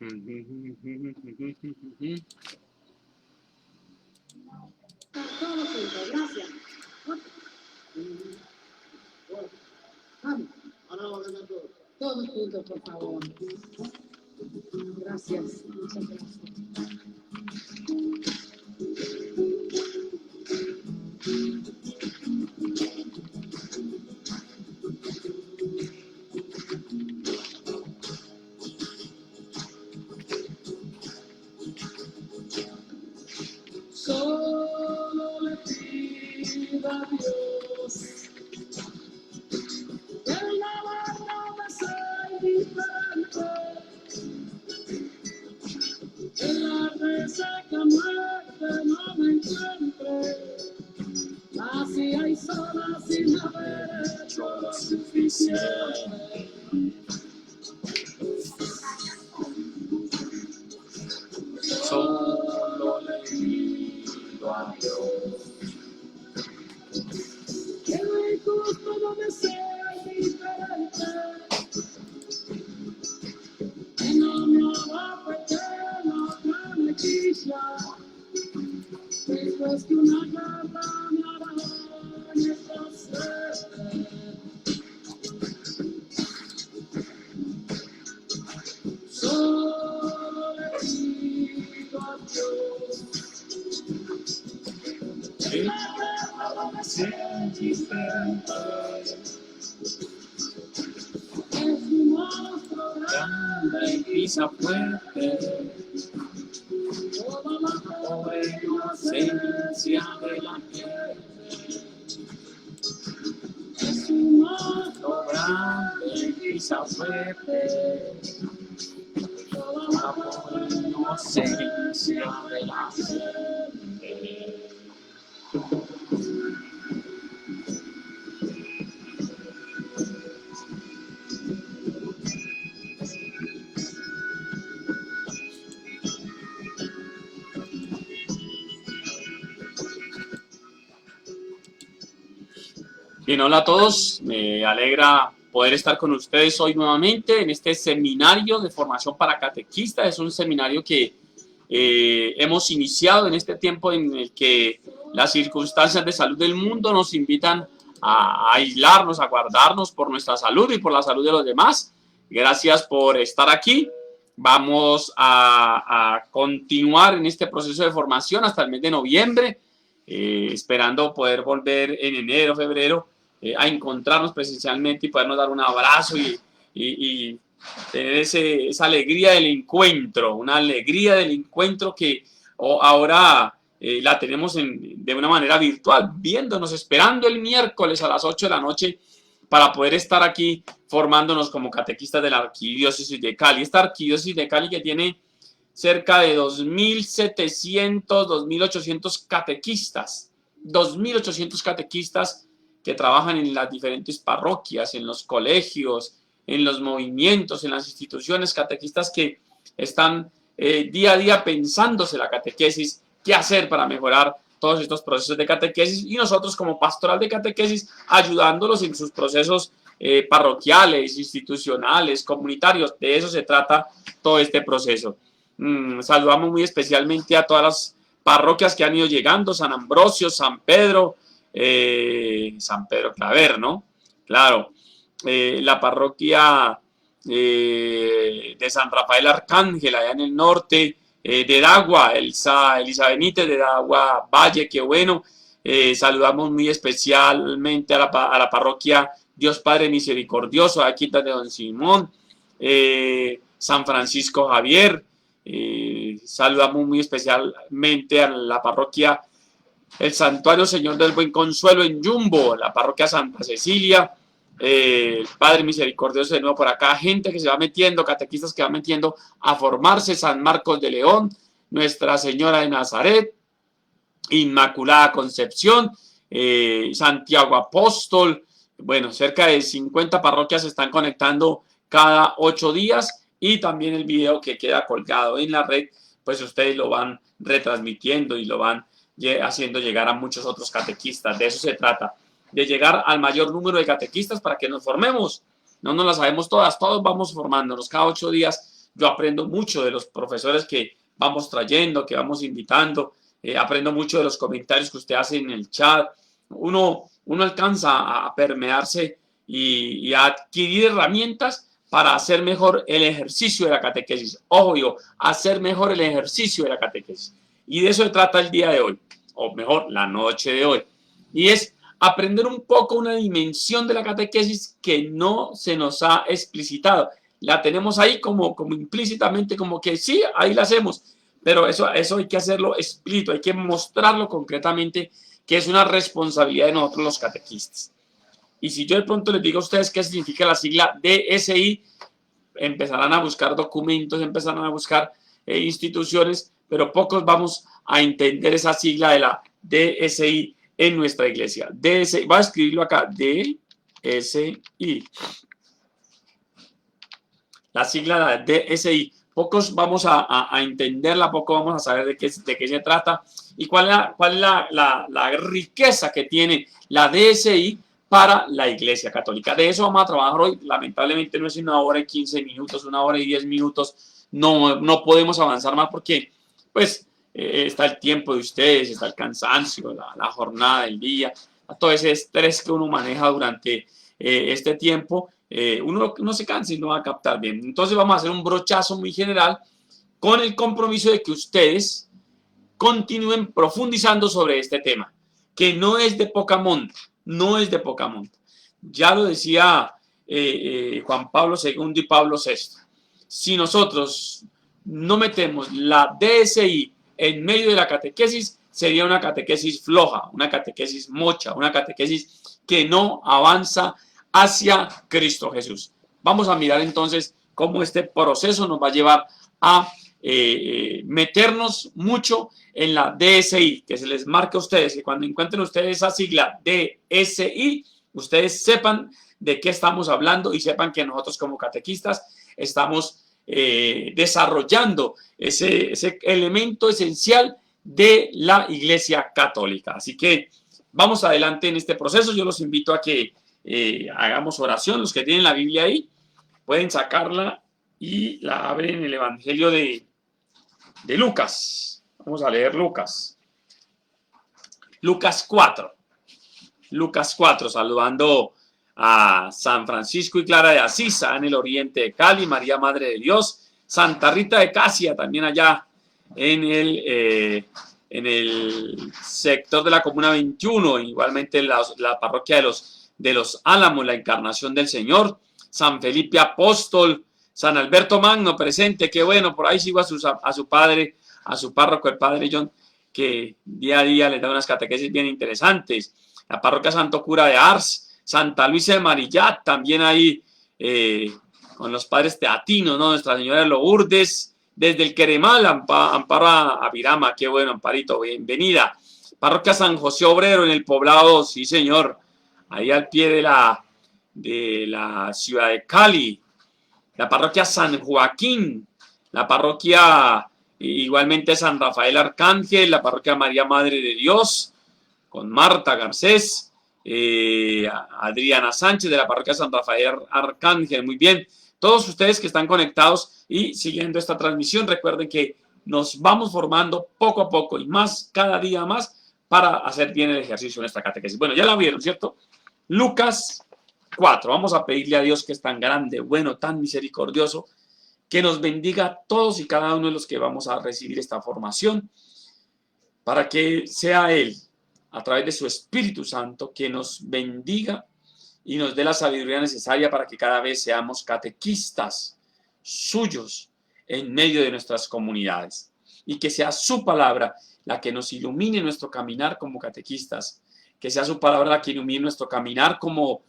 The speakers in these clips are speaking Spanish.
Todos juntos, gracias. Vamos. Todos juntos, por favor. Gracias. Muchas gracias. Solo le pido a Dios que la verdad me sea diferente, que la resaca muerte no me encuentre, vacía y sola sin haber hecho lo suficiente. Solo le pido a Dios que mi gusto no me sea diferente, que no me abate la franquicia, después que una garra me arañe esta suerte. Solo le pido a Dios que la guerra no me sea diferente, es un monstruo grande y pisa fuerte toda la pobre inocencia de la gente, es un monstruo grande y pisa fuerte toda la pobre inocencia de la gente. Bien, hola a todos, me alegra poder estar con ustedes hoy nuevamente en este seminario de formación para catequistas. Es un seminario que hemos iniciado en este tiempo en el que las circunstancias de salud del mundo nos invitan a aislarnos, a guardarnos por nuestra salud y por la salud de los demás. Gracias por estar aquí. Vamos a continuar en este proceso de formación hasta el mes de noviembre, esperando poder volver en enero, febrero, a encontrarnos presencialmente y podernos dar un abrazo y tener esa alegría del encuentro, una alegría del encuentro que ahora la tenemos de una manera virtual, viéndonos, esperando el miércoles a las 8 de la noche para poder estar aquí formándonos como catequistas de la Arquidiócesis de Cali. Esta Arquidiócesis de Cali que tiene cerca de 2.700, 2.800 catequistas, 2.800 catequistas que trabajan en las diferentes parroquias, en los colegios, en los movimientos, en las instituciones, catequistas que están día a día pensándose la catequesis, qué hacer para mejorar todos estos procesos de catequesis, y nosotros como pastoral de catequesis ayudándolos en sus procesos parroquiales, institucionales, comunitarios. De eso se trata todo este proceso. Saludamos muy especialmente a todas las parroquias que han ido llegando: San Ambrosio, San Pedro Claver, ¿no? Claro, la parroquia de San Rafael Arcángel, allá en el norte, de Dagua, Elisa Benítez de Dagua Valle, qué bueno. Saludamos muy especialmente a la parroquia Dios Padre Misericordioso, aquí de Don Simón, San Francisco Javier. Saludamos muy especialmente a la parroquia El Santuario Señor del Buen Consuelo en Yumbo, la parroquia Santa Cecilia, el Padre Misericordioso de nuevo por acá, gente que se va metiendo, catequistas que van metiendo a formarse: San Marcos de León, Nuestra Señora de Nazaret, Inmaculada Concepción, Santiago Apóstol. Bueno, cerca de 50 parroquias se están conectando cada 8 días, y también el video que queda colgado en la red, pues ustedes lo van retransmitiendo y lo van haciendo llegar a muchos otros catequistas. De eso se trata, de llegar al mayor número de catequistas para que nos formemos. No nos las sabemos todas, todos vamos formándonos. Cada 8 días Yo aprendo mucho de los profesores que vamos trayendo, que vamos invitando. Aprendo mucho de los comentarios que usted hace en el chat. Uno alcanza a permearse y a adquirir herramientas para hacer mejor el ejercicio de la catequesis. Ojo yo, hacer mejor el ejercicio de la catequesis. Y de eso se trata el día de hoy, o mejor, la noche de hoy. Y es aprender un poco una dimensión de la catequesis que no se nos ha explicitado. La tenemos ahí como implícitamente, como que sí, ahí la hacemos, pero eso hay que hacerlo explícito, hay que mostrarlo concretamente, que es una responsabilidad de nosotros los catequistas. Y si yo de pronto les digo a ustedes qué significa la sigla DSI, empezarán a buscar documentos, empezarán a buscar instituciones, pero pocos vamos a entender esa sigla de la DSI en nuestra iglesia. DSI, voy a escribirlo acá, DSI. La sigla de DSI. Pocos vamos a entenderla, pocos vamos a saber de qué se trata y cuál es la riqueza que tiene la DSI para la Iglesia Católica. De eso vamos a trabajar hoy. Lamentablemente no es una hora y 15 minutos, una hora y 10 minutos. No podemos avanzar más porque pues está el tiempo de ustedes, está el cansancio, la jornada del día, todo ese estrés que uno maneja durante este tiempo. Uno no se cansa y no va a captar bien. Entonces vamos a hacer un brochazo muy general con el compromiso de que ustedes continúen profundizando sobre este tema, que no es de poca monta, no es de poca monta. Ya lo decía Juan Pablo II y Pablo VI. Si nosotros no metemos la DSI en medio de la catequesis, sería una catequesis floja, una catequesis mocha, una catequesis que no avanza hacia Cristo Jesús. Vamos a mirar entonces cómo este proceso nos va a llevar a meternos mucho en la DSI, que se les marque a ustedes, que cuando encuentren ustedes esa sigla DSI, ustedes sepan de qué estamos hablando y sepan que nosotros como catequistas estamos desarrollando ese elemento esencial de la Iglesia Católica. Así que vamos adelante en este proceso. Yo los invito a que hagamos oración. Los que tienen la Biblia ahí pueden sacarla y la abren en el Evangelio de Lucas. Vamos a leer Lucas 4. Lucas 4, saludando a San Francisco y Clara de Asís, en el oriente de Cali, María Madre de Dios, Santa Rita de Casia, también allá en el sector de la Comuna 21, igualmente la parroquia de los Álamos, la Encarnación del Señor, San Felipe Apóstol, San Alberto Magno presente, qué bueno, por ahí sigo a su padre, a su párroco, el padre John, que día a día les da unas catequesis bien interesantes. La parroquia Santo Cura de Ars, Santa Luisa de Marillat, también ahí con los padres teatinos, ¿no? Nuestra Señora de Lourdes, desde el Queremal, Amparo a Virama, qué bueno, Amparito, bienvenida. Parroquia San José Obrero en el Poblado, sí señor, ahí al pie de la ciudad de Cali. La parroquia San Joaquín, la parroquia igualmente San Rafael Arcángel, la parroquia María Madre de Dios, con Marta Garcés, Adriana Sánchez de la parroquia San Rafael Arcángel, muy bien. Todos ustedes que están conectados y siguiendo esta transmisión, recuerden que nos vamos formando poco a poco y más, cada día más, para hacer bien el ejercicio en esta catequesis. Bueno, ya la vieron, ¿cierto? Lucas 4. Vamos a pedirle a Dios, que es tan grande, bueno, tan misericordioso, que nos bendiga a todos y cada uno de los que vamos a recibir esta formación, para que sea Él, a través de su Espíritu Santo, que nos bendiga y nos dé la sabiduría necesaria para que cada vez seamos catequistas suyos en medio de nuestras comunidades. Y que sea su palabra la que nos ilumine nuestro caminar como catequistas, que sea su palabra la que ilumine nuestro caminar como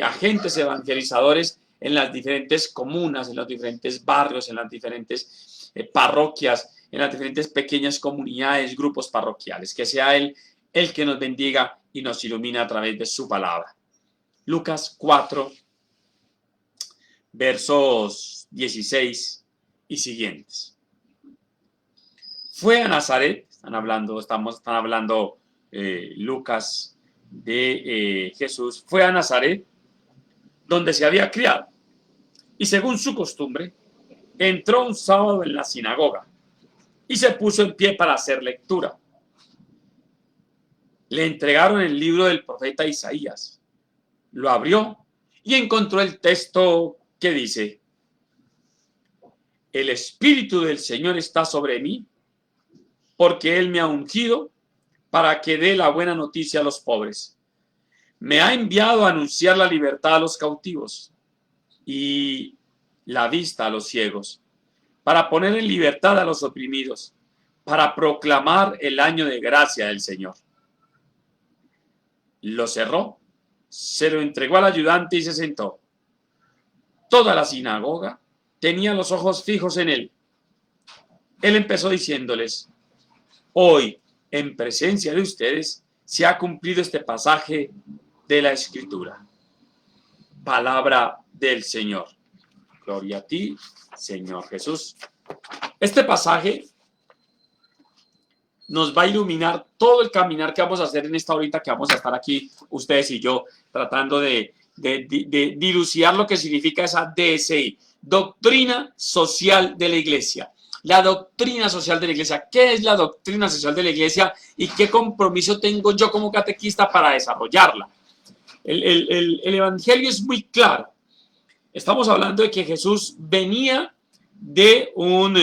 agentes evangelizadores en las diferentes comunas, en los diferentes barrios, en las diferentes parroquias, en las diferentes pequeñas comunidades, grupos parroquiales. Que sea Él el que nos bendiga y nos ilumine a través de su palabra. Lucas 4, versos 16 y siguientes. Fue a Nazaret, están hablando Lucas de Jesús, fue a Nazaret, donde se había criado, y según su costumbre, entró un sábado en la sinagoga y se puso en pie para hacer lectura. Le entregaron el libro del profeta Isaías. Lo abrió y encontró el texto que dice: el Espíritu del Señor está sobre mí, porque Él me ha ungido para que dé la buena noticia a los pobres. Me ha enviado a anunciar la libertad a los cautivos y la vista a los ciegos, para poner en libertad a los oprimidos, para proclamar el año de gracia del Señor. Lo cerró, se lo entregó al ayudante y se sentó. Toda la sinagoga tenía los ojos fijos en él. Él empezó diciéndoles: hoy, en presencia de ustedes, se ha cumplido este pasaje de la Escritura. Palabra del Señor. Gloria a ti, Señor Jesús. Este pasaje nos va a iluminar todo el caminar que vamos a hacer en esta horita que vamos a estar aquí, ustedes y yo, tratando de dilucidar lo que significa esa DSI, doctrina social de la Iglesia. La doctrina social de la Iglesia. ¿Qué es la doctrina social de la Iglesia y qué compromiso tengo yo como catequista para desarrollarla? El Evangelio es muy claro. Estamos hablando de que Jesús venía de un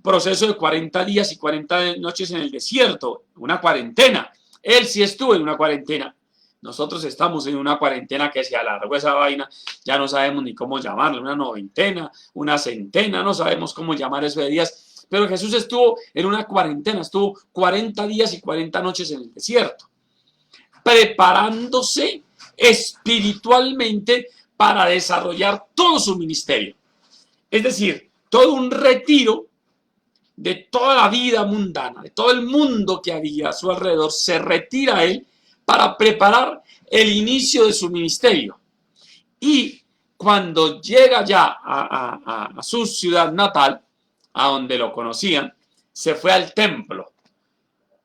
proceso de 40 días y 40 noches en el desierto, una cuarentena. Él sí estuvo en una cuarentena. Nosotros estamos en una cuarentena que se alargó esa vaina, ya no sabemos ni cómo llamarla, una noventena, una centena, no sabemos cómo llamar eso de días, pero Jesús estuvo en una cuarentena, estuvo 40 días y 40 noches en el desierto, preparándose espiritualmente para desarrollar todo su ministerio. Es decir, todo un retiro de toda la vida mundana, de todo el mundo que había a su alrededor, se retira a él para preparar el inicio de su ministerio. Y cuando llega ya a su ciudad natal, a donde lo conocían, se fue al templo.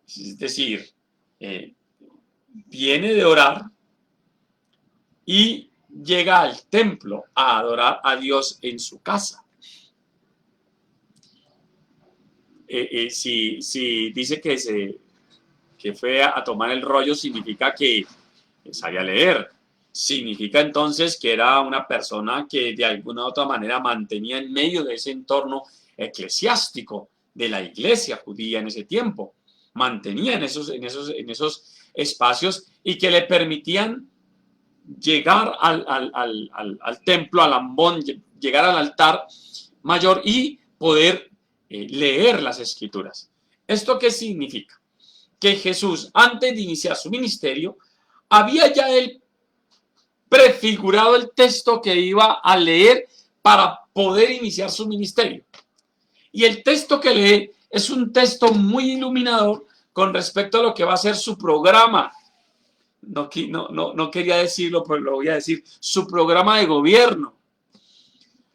Es decir, viene de orar y llega al templo a adorar a Dios en su casa. Si dice que fue a tomar el rollo, significa que sabía leer. Significa entonces que era una persona que de alguna u otra manera mantenía en medio de ese entorno eclesiástico de la iglesia judía en ese tiempo. Mantenía en esos espacios y que le permitían llegar al templo, al ambón, llegar al altar mayor y poder leer las escrituras. ¿Esto qué significa? Que Jesús, antes de iniciar su ministerio, había ya él prefigurado el texto que iba a leer para poder iniciar su ministerio. Y el texto que lee es un texto muy iluminador con respecto a lo que va a ser su programa. No quería decirlo, pero lo voy a decir. Su programa de gobierno.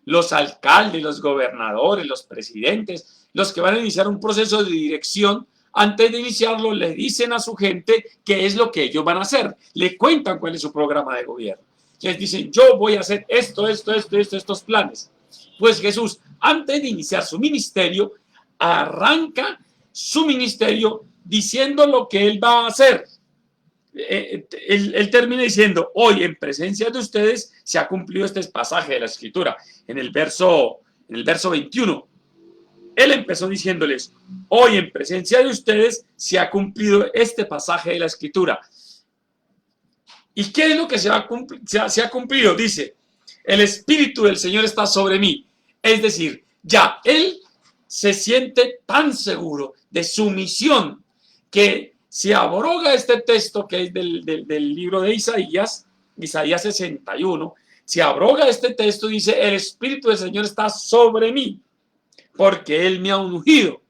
Los alcaldes, los gobernadores, los presidentes, los que van a iniciar un proceso de dirección, antes de iniciarlo le dicen a su gente qué es lo que ellos van a hacer. Le cuentan cuál es su programa de gobierno. Les dicen: yo voy a hacer estos planes. Pues Jesús, antes de iniciar su ministerio, arranca su ministerio diciendo lo que él va a hacer. Él termina diciendo: hoy en presencia de ustedes se ha cumplido este pasaje de la escritura. En el verso 21, él empezó diciéndoles: hoy en presencia de ustedes se ha cumplido este pasaje de la escritura. ¿Y qué es lo que se ha cumplido? Dice: el Espíritu del Señor está sobre mí. Es decir, ya él se siente tan seguro de su misión que se abroga este texto que es del libro de Isaías 61, se abroga este texto y dice: el Espíritu del Señor está sobre mí, porque Él me ha ungido,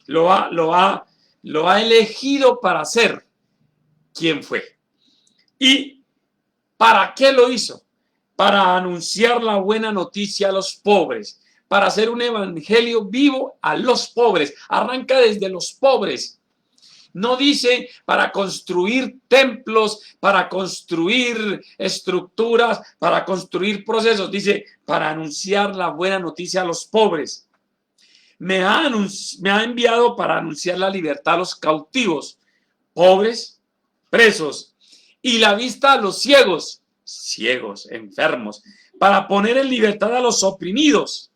lo ha elegido para ser quien fue. ¿Y para qué lo hizo? Para anunciar la buena noticia a los pobres, para hacer un evangelio vivo a los pobres. Arranca desde los pobres. No dice para construir templos, para construir estructuras, para construir procesos. Dice para anunciar la buena noticia a los pobres. Me ha enviado para anunciar la libertad a los cautivos, pobres, presos, y la vista a los ciegos, enfermos, para poner en libertad a los oprimidos,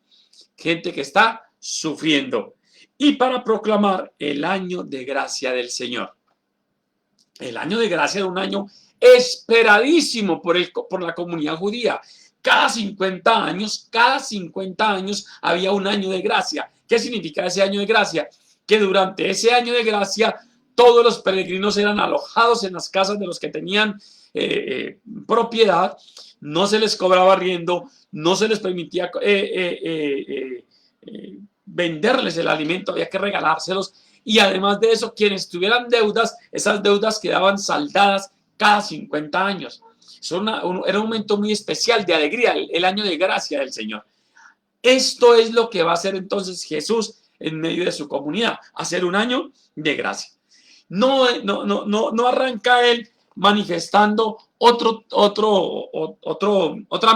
gente que está sufriendo, y para proclamar el año de gracia del Señor. El año de gracia era un año esperadísimo por la comunidad judía. Cada 50 años había un año de gracia. ¿Qué significa ese año de gracia? Que durante ese año de gracia todos los peregrinos eran alojados en las casas de los que tenían propiedad, no se les cobraba arriendo, no se les permitía venderles el alimento, había que regalárselos, y además de eso, quienes tuvieran deudas, esas deudas quedaban saldadas cada 50 años. Era un momento muy especial de alegría, el año de gracia del Señor. Esto es lo que va a hacer entonces Jesús en medio de su comunidad, hacer un año de gracia. No arranca él manifestando otra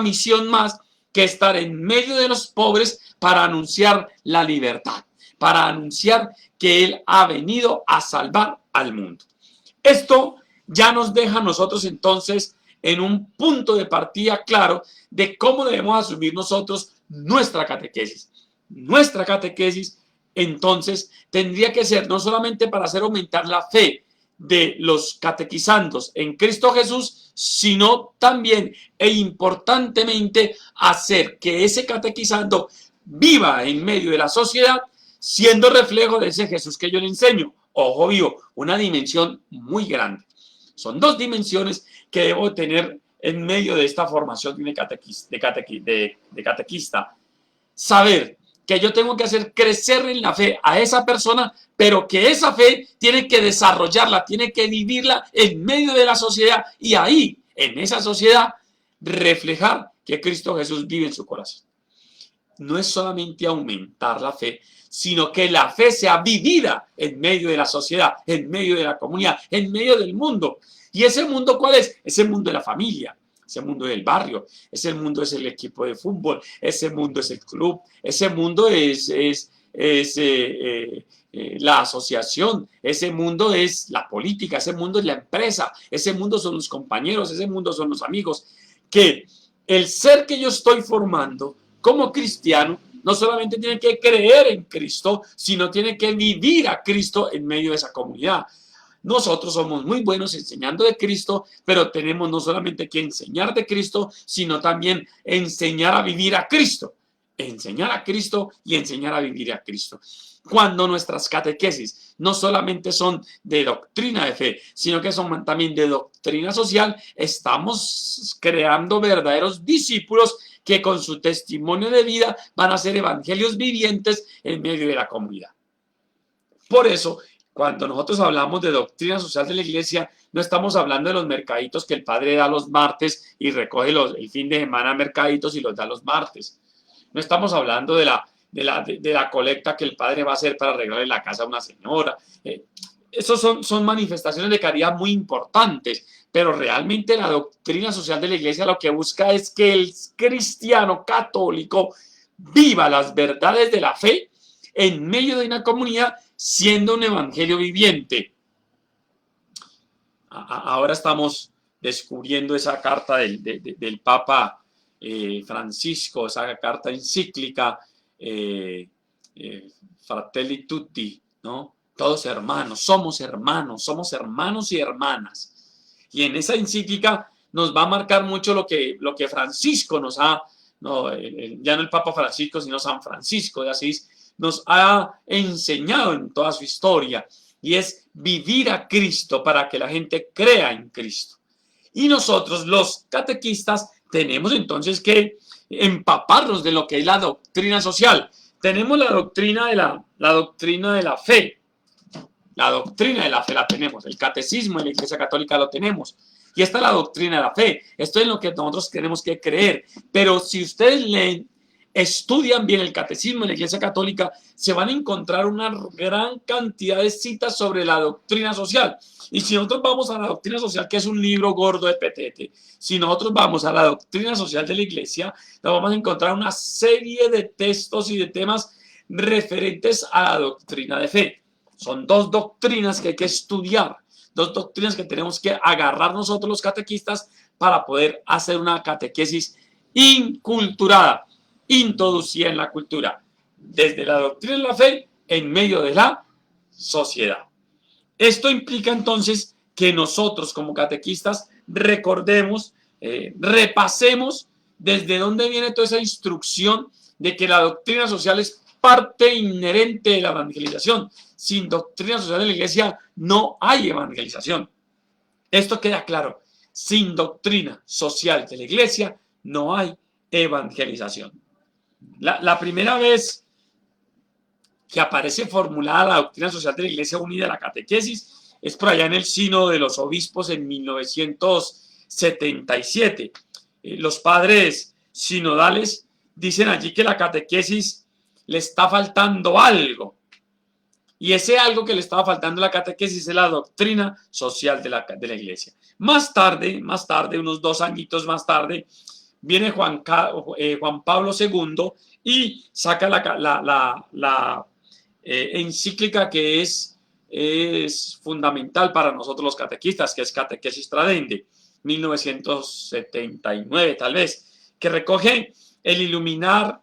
misión más que estar en medio de los pobres para anunciar la libertad, para anunciar que él ha venido a salvar al mundo. Esto ya nos deja a nosotros entonces en un punto de partida claro de cómo debemos asumir nosotros nuestra catequesis. Nuestra catequesis entonces tendría que ser no solamente para hacer aumentar la fe de los catequizandos en Cristo Jesús, sino también e importantemente hacer que ese catequizando viva en medio de la sociedad siendo reflejo de ese Jesús que yo le enseño. Ojo vivo, una dimensión muy grande. Son dos dimensiones que debo tener en medio de esta formación de catequista. Saber que yo tengo que hacer crecer en la fe a esa persona, pero que esa fe tiene que desarrollarla, tiene que vivirla en medio de la sociedad y ahí, en esa sociedad, reflejar que Cristo Jesús vive en su corazón. No es solamente aumentar la fe, sino que la fe sea vivida en medio de la sociedad, en medio de la comunidad, en medio del mundo. ¿Y ese mundo cuál es? Ese mundo de la familia, ese mundo del barrio, ese mundo es el equipo de fútbol, ese mundo es el club, ese mundo es la asociación, ese mundo es la política, ese mundo es la empresa, ese mundo son los compañeros, ese mundo son los amigos. Que el ser que yo estoy formando como cristiano no solamente tiene que creer en Cristo, sino tiene que vivir a Cristo en medio de esa comunidad. Nosotros somos muy buenos enseñando de Cristo, pero tenemos no solamente que enseñar de Cristo, sino también enseñar a vivir a Cristo. Enseñar a Cristo y enseñar a vivir a Cristo. Cuando nuestras catequesis no solamente son de doctrina de fe, sino que son también de doctrina social, estamos creando verdaderos discípulos que con su testimonio de vida van a ser evangelios vivientes en medio de la comunidad. Por eso, cuando nosotros hablamos de doctrina social de la iglesia, no estamos hablando de los mercaditos que el padre da los martes y recoge el fin de semana mercaditos y los da los martes. No estamos hablando de la colecta que el padre va a hacer para arreglarle la casa a una señora. Esos son manifestaciones de caridad muy importantes, pero realmente la doctrina social de la iglesia lo que busca es que el cristiano católico viva las verdades de la fe en medio de una comunidad siendo un evangelio viviente. Ahora estamos descubriendo esa carta del Papa Francisco, esa carta encíclica Fratelli Tutti, ¿no? Todos hermanos, somos hermanos y hermanas. Y en esa encíclica nos va a marcar mucho lo que Francisco nos ha, ya no el Papa Francisco, sino San Francisco de Asís, nos ha enseñado en toda su historia, y es vivir a Cristo para que la gente crea en Cristo. Y nosotros, los catequistas, tenemos entonces que empaparnos de lo que es la doctrina social. Tenemos la doctrina de la fe. La doctrina de la fe la tenemos. El catecismo de la Iglesia Católica lo tenemos. Y esta es la doctrina de la fe. Esto es lo que nosotros tenemos que creer. Pero si ustedes leen estudian bien el catecismo de la Iglesia Católica, se van a encontrar una gran cantidad de citas sobre la doctrina social. Y si nosotros vamos a la doctrina social, que es un libro gordo de petete, si nosotros vamos a la doctrina social de la Iglesia, nos vamos a encontrar una serie de textos y de temas referentes a la doctrina de fe. Son dos doctrinas que hay que estudiar, dos doctrinas que tenemos que agarrar nosotros los catequistas para poder hacer una catequesis inculturada, introducida en la cultura, desde la doctrina de la fe en medio de la sociedad. Esto implica entonces que nosotros como catequistas recordemos, repasemos desde dónde viene toda esa instrucción de que la doctrina social es parte inherente de la evangelización. Sin doctrina social de la Iglesia no hay evangelización. Esto queda claro. Sin doctrina social de la Iglesia no hay evangelización. La primera vez que aparece formulada la doctrina social de la Iglesia Unida, la catequesis, es por allá en el Sínodo de los Obispos en 1977. Los padres sinodales dicen allí que la catequesis le está faltando algo. Y ese algo que le estaba faltando a la catequesis es la doctrina social de la Iglesia. Más tarde, unos 2 añitos más tarde, viene Juan Pablo II y saca la encíclica que es fundamental para nosotros los catequistas, que es Catequesis Tradendae, 1979 tal vez, que recoge el iluminar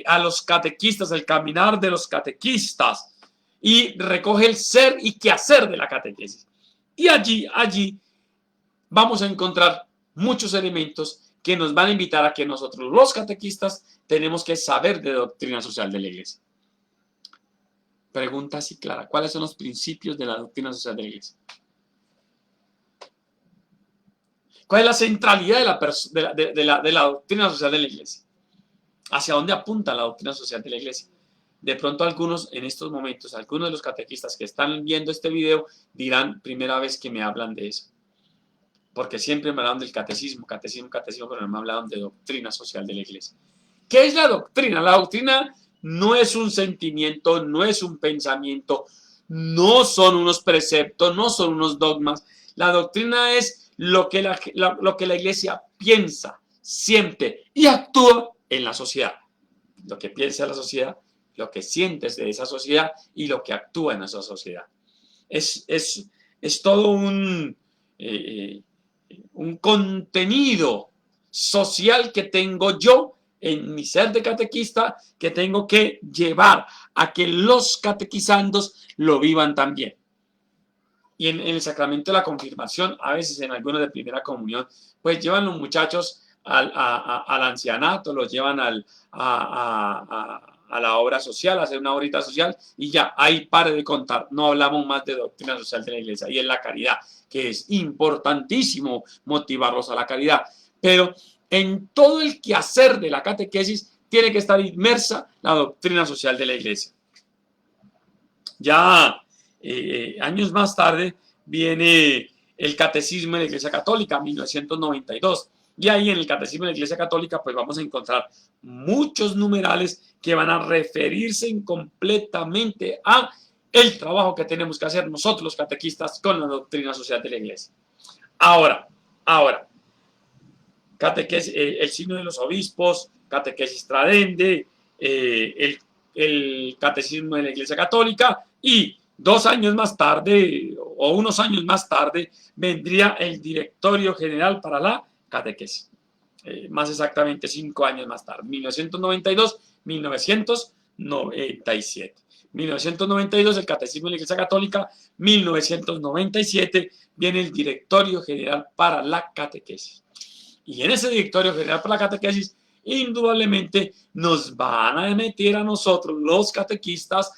a los catequistas, el caminar de los catequistas, y recoge el ser y quehacer de la catequesis. Y allí vamos a encontrar muchos elementos que nos van a invitar a que nosotros los catequistas tenemos que saber de doctrina social de la Iglesia. Pregunta así clara: ¿cuáles son los principios de la doctrina social de la Iglesia? ¿Cuál es la centralidad de la doctrina social de la Iglesia? ¿Hacia dónde apunta la doctrina social de la Iglesia? De pronto algunos en estos momentos, algunos de los catequistas que están viendo este video dirán: primera vez que me hablan de eso. Porque siempre me hablan del catecismo, pero no me hablan de doctrina social de la Iglesia. ¿Qué es la doctrina? La doctrina no es un sentimiento, no es un pensamiento, no son unos preceptos, no son unos dogmas. La doctrina es lo que la Iglesia piensa, siente y actúa en la sociedad. Lo que piensa la sociedad, lo que sientes de esa sociedad y lo que actúa en esa sociedad. Es todo un contenido social que tengo yo en mi ser de catequista, que tengo que llevar a que los catequizandos lo vivan también. Y en el sacramento de la confirmación, a veces en algunos de primera comunión, pues llevan los muchachos al ancianato, los llevan a la obra social, a hacer una obrita social, y ya, ahí pare de contar. No hablamos más de doctrina social de la Iglesia. Y en la caridad, que es importantísimo motivarlos a la caridad. Pero en todo el quehacer de la catequesis tiene que estar inmersa la doctrina social de la Iglesia. Ya años más tarde viene el Catecismo de la Iglesia Católica, 1992. Y ahí en el Catecismo de la Iglesia Católica pues vamos a encontrar muchos numerales que van a referirse completamente a el trabajo que tenemos que hacer nosotros los catequistas con la doctrina social de la Iglesia. Ahora, catequesis, el signo de los obispos, Catequesis Tradendae, el Catecismo de la Iglesia Católica, y 2 años más tarde, o unos años más tarde, vendría el Directorio General para la Catequesis. Más exactamente 5 años más tarde, 1992-1997. 1992 el Catecismo de la Iglesia Católica, 1997 viene el Directorio General para la Catequesis. Y en ese Directorio General para la Catequesis, indudablemente nos van a meter a nosotros, los catequistas,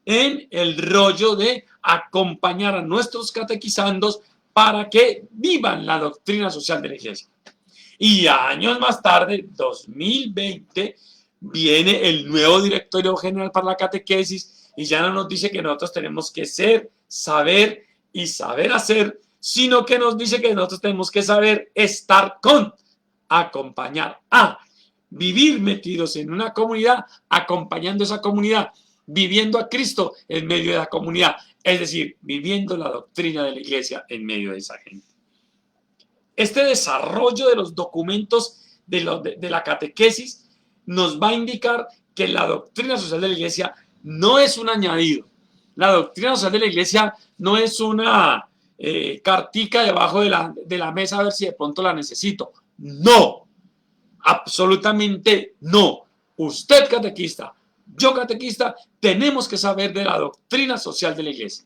en el rollo de acompañar a nuestros catequizandos para que vivan la doctrina social de la Iglesia. Y años más tarde, 2020, viene el nuevo Directorio General para la Catequesis y ya no nos dice que nosotros tenemos que ser, saber y saber hacer, sino que nos dice que nosotros tenemos que saber estar con, acompañar a, vivir metidos en una comunidad, acompañando esa comunidad, viviendo a Cristo en medio de la comunidad, es decir, viviendo la doctrina de la iglesia en medio de esa gente. Este desarrollo de los documentos de la catequesis nos va a indicar que la doctrina social de la iglesia no es un añadido. La doctrina social de la iglesia no es una cartica debajo de la mesa a ver si de pronto la necesito. No, absolutamente no. Usted catequista, yo catequista, tenemos que saber de la doctrina social de la iglesia.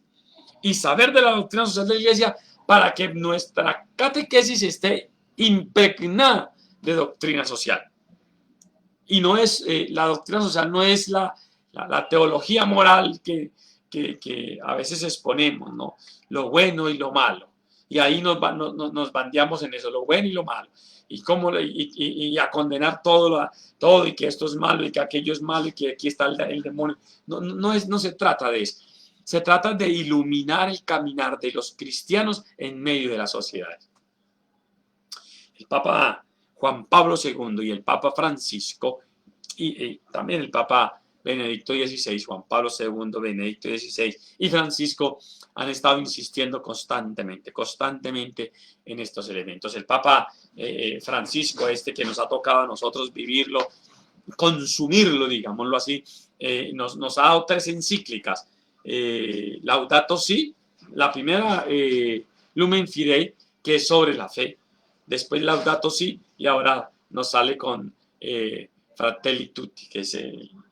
Y saber de la doctrina social de la iglesia para que nuestra catequesis esté impregnada de doctrina social. Y no es, la doctrina social no es la teología moral que a veces exponemos, ¿no? Lo bueno y lo malo. Y ahí nos bandeamos en eso, lo bueno y lo malo. Y a condenar todo y que esto es malo y que aquello es malo y que aquí está el demonio. No se trata de eso. Se trata de iluminar el caminar de los cristianos en medio de la sociedad. El Papa Juan Pablo II y el Papa Francisco y también el Papa Benedicto XVI, Juan Pablo II, Benedicto XVI y Francisco han estado insistiendo constantemente en estos elementos. El Papa Francisco, que nos ha tocado a nosotros vivirlo, consumirlo, digámoslo así, nos ha dado 3 encíclicas. Laudato Si, la primera Lumen Fidei, que es sobre la fe, después Laudato Si, y ahora nos sale con Fratelli Tutti, que es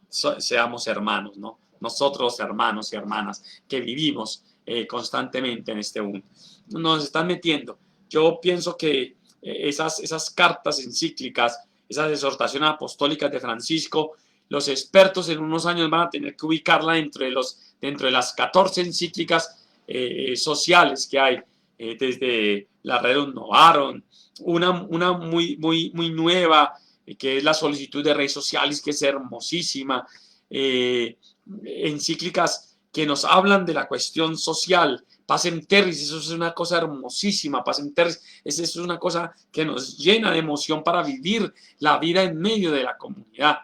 seamos hermanos, ¿no? Nosotros hermanos y hermanas que vivimos constantemente en este mundo. Nos están metiendo. Yo pienso que esas cartas encíclicas, esas exhortaciones apostólicas de Francisco, los expertos en unos años van a tener que ubicarla dentro de las 14 encíclicas sociales que hay, desde la Rerum Novarum, una muy nueva, que es la Solicitud de Rei Socialis, que es hermosísima, encíclicas que nos hablan de la cuestión social. Pacem Terris, eso es una cosa hermosísima. Pacem Terris, eso es una cosa que nos llena de emoción para vivir la vida en medio de la comunidad.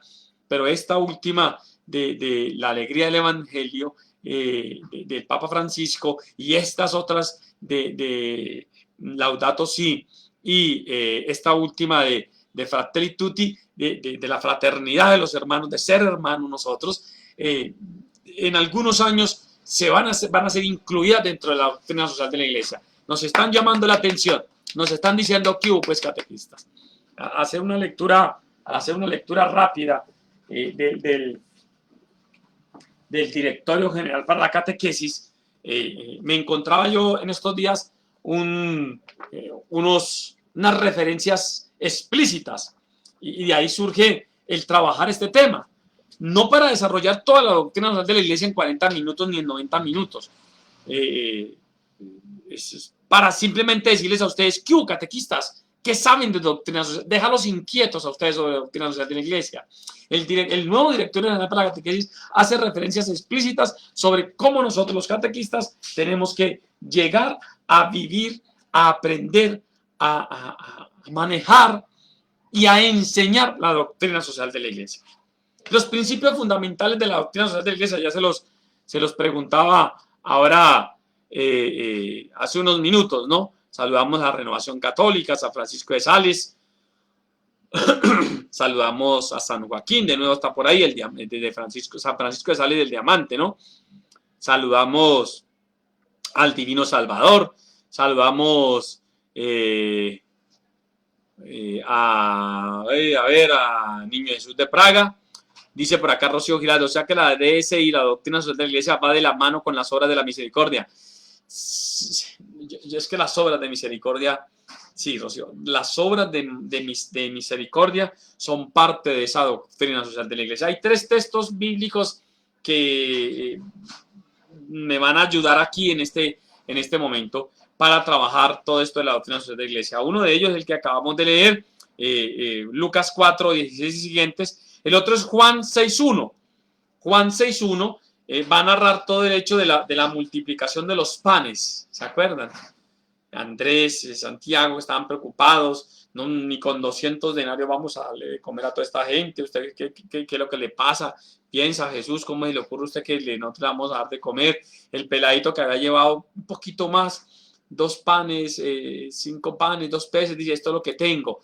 Pero esta última de la alegría del Evangelio del Papa Francisco y estas otras de Laudato Si y esta última de Fratelli Tutti, de la fraternidad de los hermanos, de ser hermanos nosotros, en algunos años van a ser incluidas dentro de la doctrina social de la iglesia. Nos están llamando la atención, nos están diciendo que hubo, pues, catequistas. Hacer una lectura rápida del Directorio General para la Catequesis. Me encontraba yo en estos días unas referencias explícitas y de ahí surge el trabajar este tema, no para desarrollar toda la doctrina social de la iglesia en 40 minutos ni en 90 minutos, es para simplemente decirles a ustedes, ¿qué hubo, catequistas? ¿Qué saben de doctrina social? Déjalos inquietos a ustedes sobre la doctrina social de la iglesia. El nuevo Directorio General para la Catequesis hace referencias explícitas sobre cómo nosotros los catequistas tenemos que llegar a vivir, a aprender, a manejar y a enseñar la doctrina social de la iglesia. Los principios fundamentales de la doctrina social de la iglesia ya se los preguntaba ahora hace unos minutos, ¿no? Saludamos a Renovación Católica, a San Francisco de Sales, saludamos a San Joaquín, de nuevo está por ahí, San Francisco de Sales del Diamante, ¿no? Saludamos al Divino Salvador, saludamos a Niño Jesús de Praga. Dice por acá Rocío Giraldo, o sea que la DS y la doctrina social de la iglesia va de la mano con las obras de la misericordia. Es que las obras de misericordia, sí, Rocío, las obras de misericordia son parte de esa doctrina social de la iglesia. Hay 3 textos bíblicos que me van a ayudar aquí en este momento para trabajar todo esto de la doctrina social de la iglesia. Uno de ellos es el que acabamos de leer, Lucas 4, 16 y siguientes. El otro es Juan 6.1. Juan 6.1 va a narrar todo el hecho de la multiplicación de los panes. ¿Se acuerdan? Andrés, Santiago, estaban preocupados, no, ni con 200 denarios vamos a darle de comer a toda esta gente. ¿Usted qué es lo que le pasa? Piensa, Jesús, ¿cómo se le ocurre a usted que no le vamos a dar de comer? El peladito que había llevado un poquito más, 2 panes, 5 panes, 2 peces, dice, esto es lo que tengo.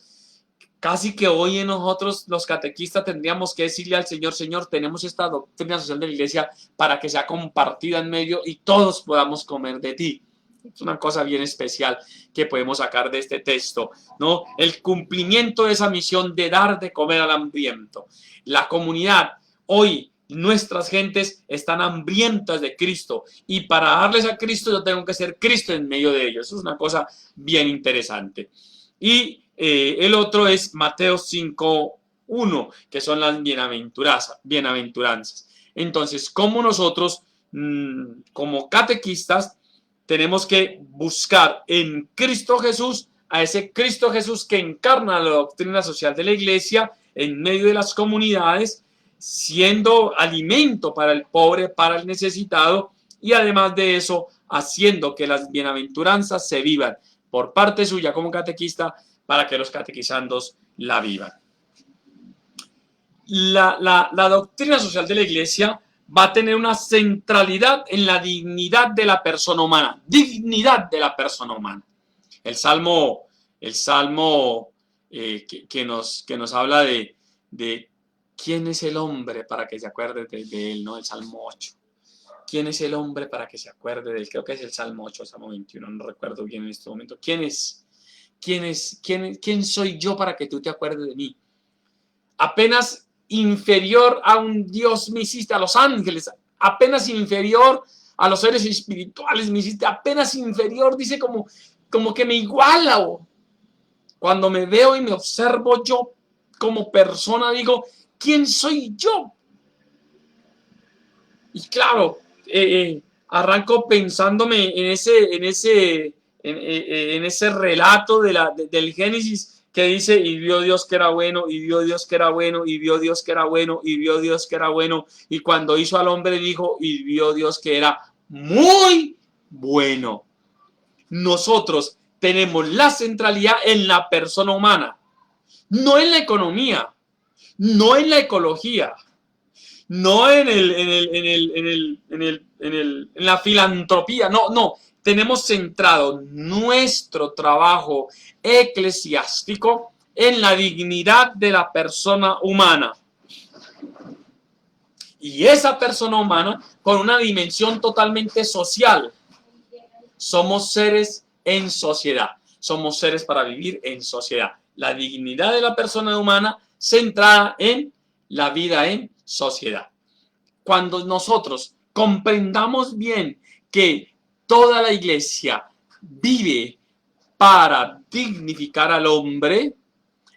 Casi que hoy en nosotros los catequistas tendríamos que decirle al Señor, Señor, tenemos esta doctrina social de la iglesia para que sea compartida en medio y todos podamos comer de ti. Es una cosa bien especial que podemos sacar de este texto, ¿no? El cumplimiento de esa misión de dar de comer al hambriento. La comunidad, hoy, nuestras gentes están hambrientas de Cristo y para darles a Cristo yo tengo que ser Cristo en medio de ellos. Eso es una cosa bien interesante. Y el otro es Mateo 5:1, que son las bienaventuranzas. Entonces, como nosotros, como catequistas, tenemos que buscar en Cristo Jesús, a ese Cristo Jesús que encarna la doctrina social de la iglesia en medio de las comunidades, siendo alimento para el pobre, para el necesitado, y además de eso, haciendo que las bienaventuranzas se vivan por parte suya como catequista, para que los catequizandos la vivan. La doctrina social de la iglesia va a tener una centralidad en la dignidad de la persona humana. Dignidad de la persona humana. El Salmo que nos habla de quién es el hombre para que se acuerde de él, ¿no? El Salmo 8. ¿Quién es el hombre para que se acuerde de él? Creo que es el Salmo 8, Salmo 21, no recuerdo bien en este momento. ¿Quién soy yo para que tú te acuerdes de mí? Apenas inferior a un Dios me hiciste, a los ángeles, apenas inferior a los seres espirituales me hiciste, apenas inferior, dice como que me iguala. Cuando me veo y me observo yo como persona, digo, ¿quién soy yo? Y claro, arranco pensándome en ese relato del Génesis, que dice, y vio Dios que era bueno, y vio Dios que era bueno, y vio Dios que era bueno, y vio Dios que era bueno, y cuando hizo al hombre dijo, y vio Dios que era muy bueno. Nosotros tenemos la centralidad en la persona humana, no en la economía, no en la ecología, no en la filantropía, no. Tenemos centrado nuestro trabajo eclesiástico en la dignidad de la persona humana. Y esa persona humana con una dimensión totalmente social. Somos seres en sociedad. Somos seres para vivir en sociedad. La dignidad de la persona humana centrada en la vida en sociedad. Cuando nosotros comprendamos bien que toda la iglesia vive para dignificar al hombre,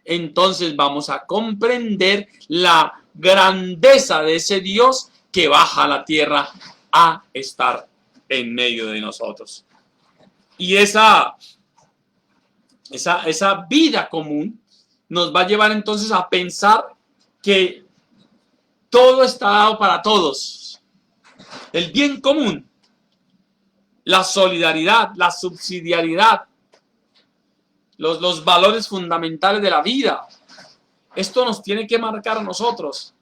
entonces vamos a comprender la grandeza de ese Dios que baja a la tierra a estar en medio de nosotros. Y esa vida común nos va a llevar entonces a pensar que todo está dado para todos. El bien común, la solidaridad, la subsidiariedad, los valores fundamentales de la vida. Esto nos tiene que marcar a nosotros.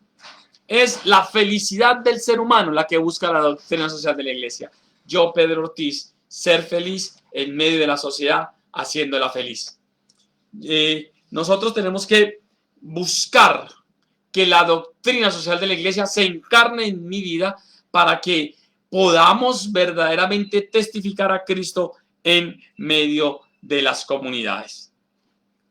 Es la felicidad del ser humano la que busca la doctrina social de la iglesia. Yo, Pedro Ortiz, ser feliz en medio de la sociedad, haciéndola feliz. Nosotros tenemos que buscar que la doctrina social de la iglesia se encarne en mi vida para que podamos verdaderamente testificar a Cristo en medio de las comunidades.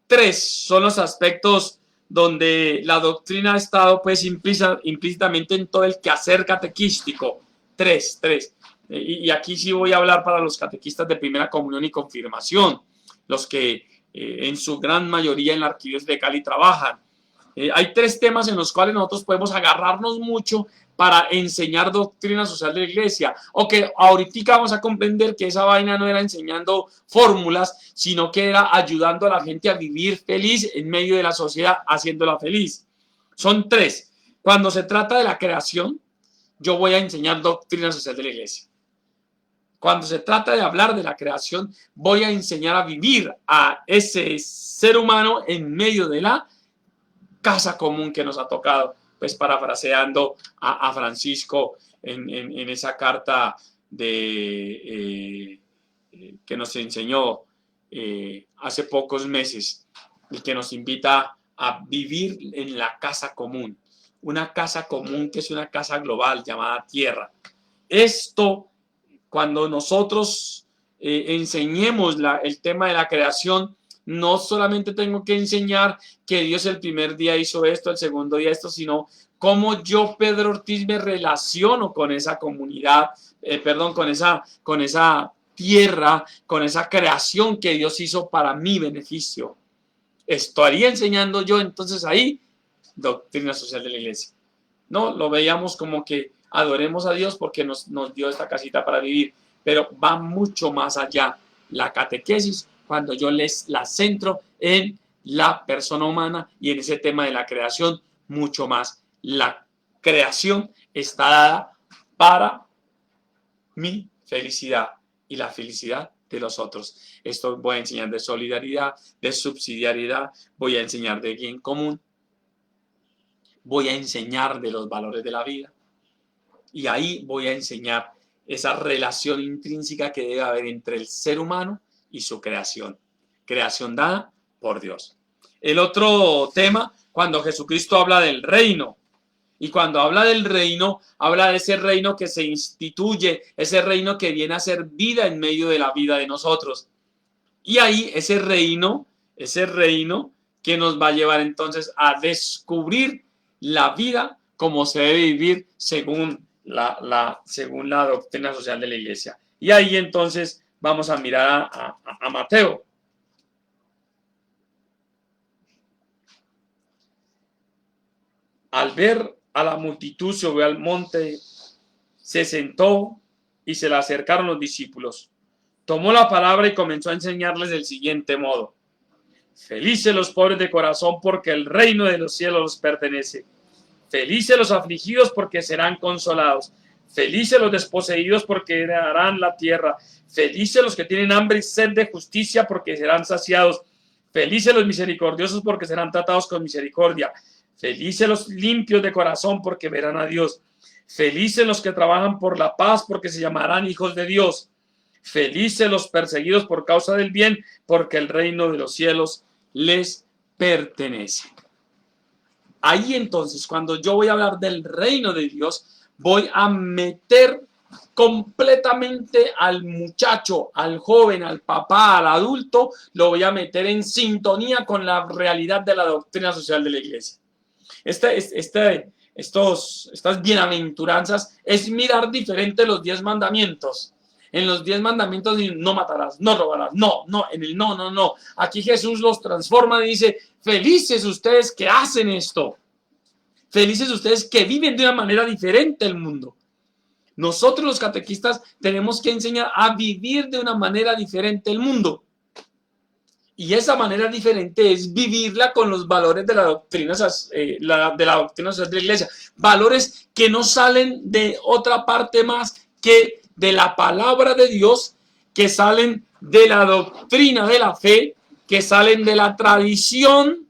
3 son los aspectos donde la doctrina ha estado pues implícitamente en todo el quehacer catequístico. 3. Y aquí sí voy a hablar para los catequistas de primera comunión y confirmación, los que en su gran mayoría en la Arquidiócesis de Cali trabajan. Hay 3 temas en los cuales nosotros podemos agarrarnos mucho para enseñar doctrina social de la iglesia, o que ahorita vamos a comprender que esa vaina no era enseñando fórmulas, sino que era ayudando a la gente a vivir feliz en medio de la sociedad, haciéndola feliz. Son 3. Cuando se trata de la creación, yo voy a enseñar doctrina social de la iglesia. Cuando se trata de hablar de la creación, voy a enseñar a vivir a ese ser humano en medio de la casa común que nos ha tocado, pues parafraseando a Francisco en esa carta que nos enseñó hace pocos meses y que nos invita a vivir en la casa común, una casa común que es una casa global llamada tierra. Esto, cuando nosotros enseñemos el tema de la creación, no solamente tengo que enseñar que Dios el primer día hizo esto, el segundo día esto, sino cómo yo, Pedro Ortiz, me relaciono con esa comunidad, con esa tierra, con esa creación que Dios hizo para mi beneficio. Estaría enseñando yo entonces ahí doctrina social de la iglesia. No, lo veíamos como que adoremos a Dios porque nos dio esta casita para vivir, pero va mucho más allá la catequesis cuando yo la centro en la persona humana y en ese tema de la creación mucho más. La creación está dada para mi felicidad y la felicidad de los otros. Esto voy a enseñar de solidaridad, de subsidiariedad, voy a enseñar de bien común, voy a enseñar de los valores de la vida y ahí voy a enseñar esa relación intrínseca que debe haber entre el ser humano y su creación dada por Dios. El otro tema, cuando Jesucristo habla del reino, y cuando habla del reino, habla de ese reino que se instituye, ese reino que viene a ser vida en medio de la vida de nosotros. Y ahí ese reino que nos va a llevar entonces a descubrir la vida como se debe vivir según la doctrina social de la iglesia. Y ahí entonces vamos a mirar a Mateo. Al ver a la multitud, subió al monte, se sentó y se le acercaron los discípulos. Tomó la palabra y comenzó a enseñarles del siguiente modo: felices los pobres de corazón, porque el reino de los cielos los pertenece. Felices los afligidos, porque serán consolados. Felices los desposeídos, porque heredarán la tierra. Felices los que tienen hambre y sed de justicia, porque serán saciados. Felices los misericordiosos, porque serán tratados con misericordia. Felices los limpios de corazón, porque verán a Dios. Felices los que trabajan por la paz, porque se llamarán hijos de Dios. Felices los perseguidos por causa del bien, porque el reino de los cielos les pertenece. Ahí entonces, cuando yo voy a hablar del reino de Dios, voy a meter completamente al muchacho, al joven, al papá, al adulto, lo voy a meter en sintonía con la realidad de la doctrina social de la iglesia. Estas bienaventuranzas es mirar diferente los 10 mandamientos. En los 10 mandamientos no matarás, no robarás, no, en el no. Aquí Jesús los transforma y dice: felices ustedes que hacen esto. Felices ustedes que viven de una manera diferente el mundo. Nosotros los catequistas tenemos que enseñar a vivir de una manera diferente el mundo. Y esa manera diferente es vivirla con los valores de la doctrina social de la iglesia. Valores que no salen de otra parte más que de la palabra de Dios, que salen de la doctrina de la fe, que salen de la tradición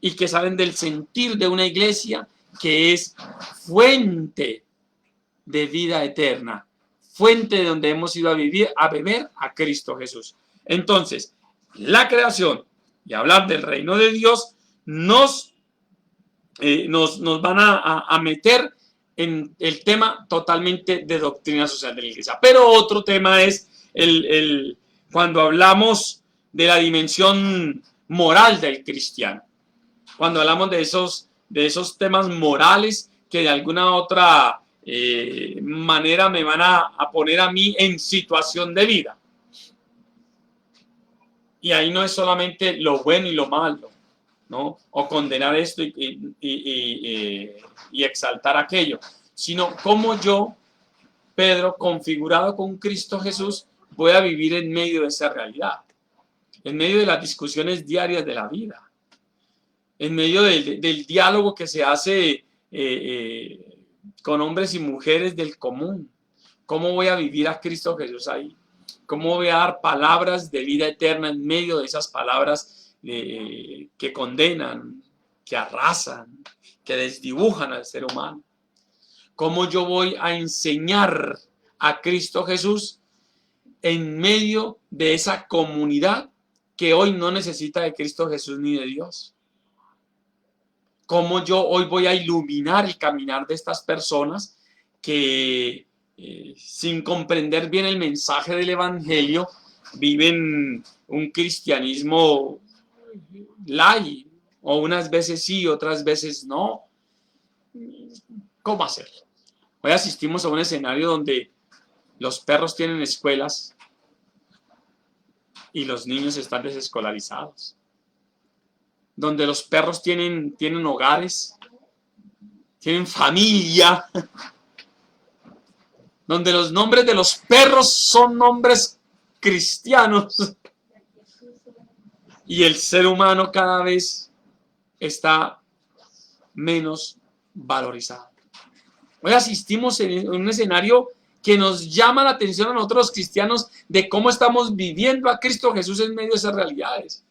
y que salen del sentir de una iglesia que es fuente de vida eterna, fuente de donde hemos ido a vivir, a beber a Cristo Jesús. Entonces, la creación y hablar del reino de Dios nos van a meter en el tema totalmente de doctrina social de la iglesia. Pero otro tema es cuando hablamos de la dimensión moral del cristiano. Cuando hablamos de esos temas morales que de alguna otra manera me van a poner a mí en situación de vida. Y ahí no es solamente lo bueno y lo malo, ¿no? O condenar esto y exaltar aquello, sino cómo yo, Pedro, configurado con Cristo Jesús, voy a vivir en medio de esa realidad, en medio de las discusiones diarias de la vida, en medio del diálogo que se hace con hombres y mujeres del común, ¿Cómo voy a vivir a Cristo Jesús ahí? ¿Cómo voy a dar palabras de vida eterna en medio de esas palabras que condenan, que arrasan, que desdibujan al ser humano? ¿Cómo yo voy a enseñar a Cristo Jesús en medio de esa comunidad que hoy no necesita de Cristo Jesús ni de Dios? ¿Cómo yo hoy voy a iluminar el caminar de estas personas que sin comprender bien el mensaje del Evangelio viven un cristianismo light, o unas veces sí, otras veces no? ¿Cómo hacerlo? Hoy asistimos a un escenario donde los perros tienen escuelas y los niños están desescolarizados, donde los perros tienen hogares, tienen familia, donde los nombres de los perros son nombres cristianos y el ser humano cada vez está menos valorizado. Hoy asistimos en un escenario que nos llama la atención a nosotros los cristianos de cómo estamos viviendo a Cristo Jesús en medio de esas realidades.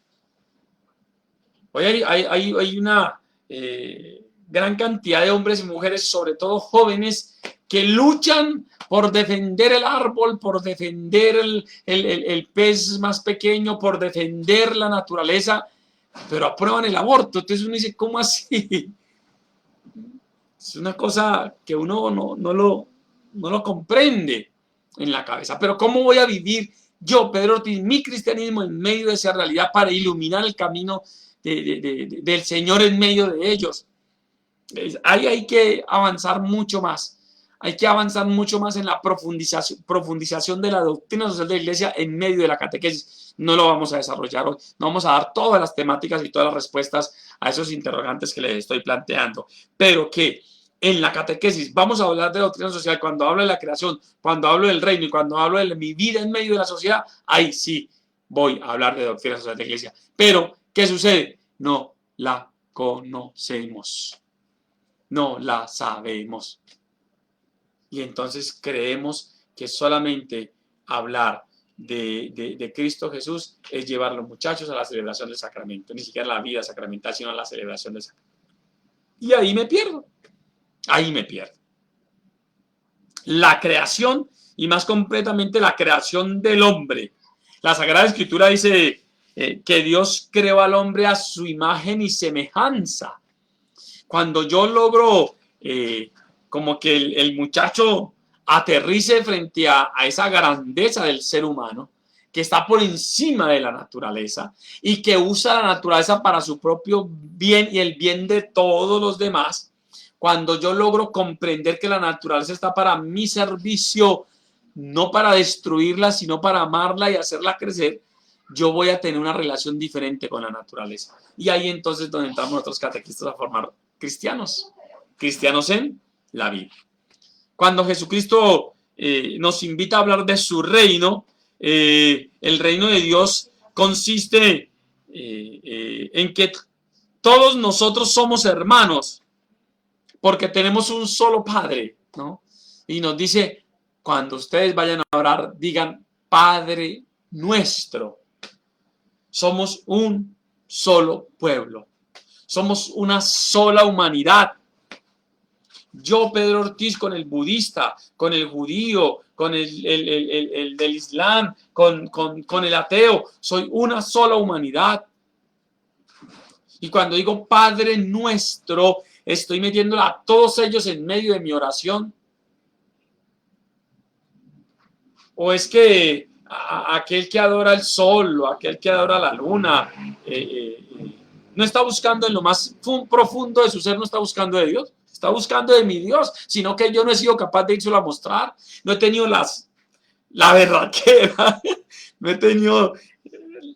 Hoy hay una gran cantidad de hombres y mujeres, sobre todo jóvenes, que luchan por defender el árbol, por defender el pez más pequeño, por defender la naturaleza, pero aprueban el aborto. Entonces uno dice, ¿cómo así? Es una cosa que uno no lo comprende en la cabeza. Pero ¿cómo voy a vivir yo, Pedro Ortiz, mi cristianismo en medio de esa realidad para iluminar el camino del Señor en medio de ellos? Ahí hay que avanzar mucho más. Hay que avanzar mucho más en la profundización de la doctrina social de la iglesia en medio de la catequesis. No lo vamos a desarrollar hoy. No vamos a dar todas las temáticas y todas las respuestas a esos interrogantes que les estoy planteando. Pero que en la catequesis vamos a hablar de doctrina social cuando hablo de la creación, cuando hablo del reino y cuando hablo de mi vida en medio de la sociedad. Ahí sí voy a hablar de doctrina social de la iglesia. Pero, ¿qué sucede? No la conocemos. No la sabemos. Y entonces creemos que solamente hablar de Cristo Jesús es llevar a los muchachos a la celebración del sacramento, ni siquiera a la vida sacramental, sino a la celebración del sacramento. Y ahí me pierdo. Ahí me pierdo. La creación, y más completamente la creación del hombre. La Sagrada Escritura dice que Dios creó al hombre a su imagen y semejanza. Cuando yo logro como que el muchacho aterrice frente a esa grandeza del ser humano, que está por encima de la naturaleza y que usa la naturaleza para su propio bien y el bien de todos los demás, cuando yo logro comprender que la naturaleza está para mi servicio, no para destruirla, sino para amarla y hacerla crecer, yo voy a tener una relación diferente con la naturaleza. Y ahí entonces donde entramos nosotros catequistas a formar cristianos en la Biblia. Cuando Jesucristo nos invita a hablar de su reino, el reino de Dios consiste en que todos nosotros somos hermanos, porque tenemos un solo Padre, ¿no? Y nos dice, cuando ustedes vayan a orar, digan, Padre nuestro. Somos un solo pueblo. Somos una sola humanidad. Yo, Pedro Ortiz, con el budista, con el judío, con el del Islam, con el ateo, soy una sola humanidad. Y cuando digo Padre nuestro, estoy metiéndola a todos ellos en medio de mi oración. O es que aquel que adora el sol o aquel que adora la luna no está buscando en lo más profundo de su ser, no está buscando de Dios, está buscando de mi Dios, sino que yo no he sido capaz de írselo a mostrar, no he tenido la berraquera, no he tenido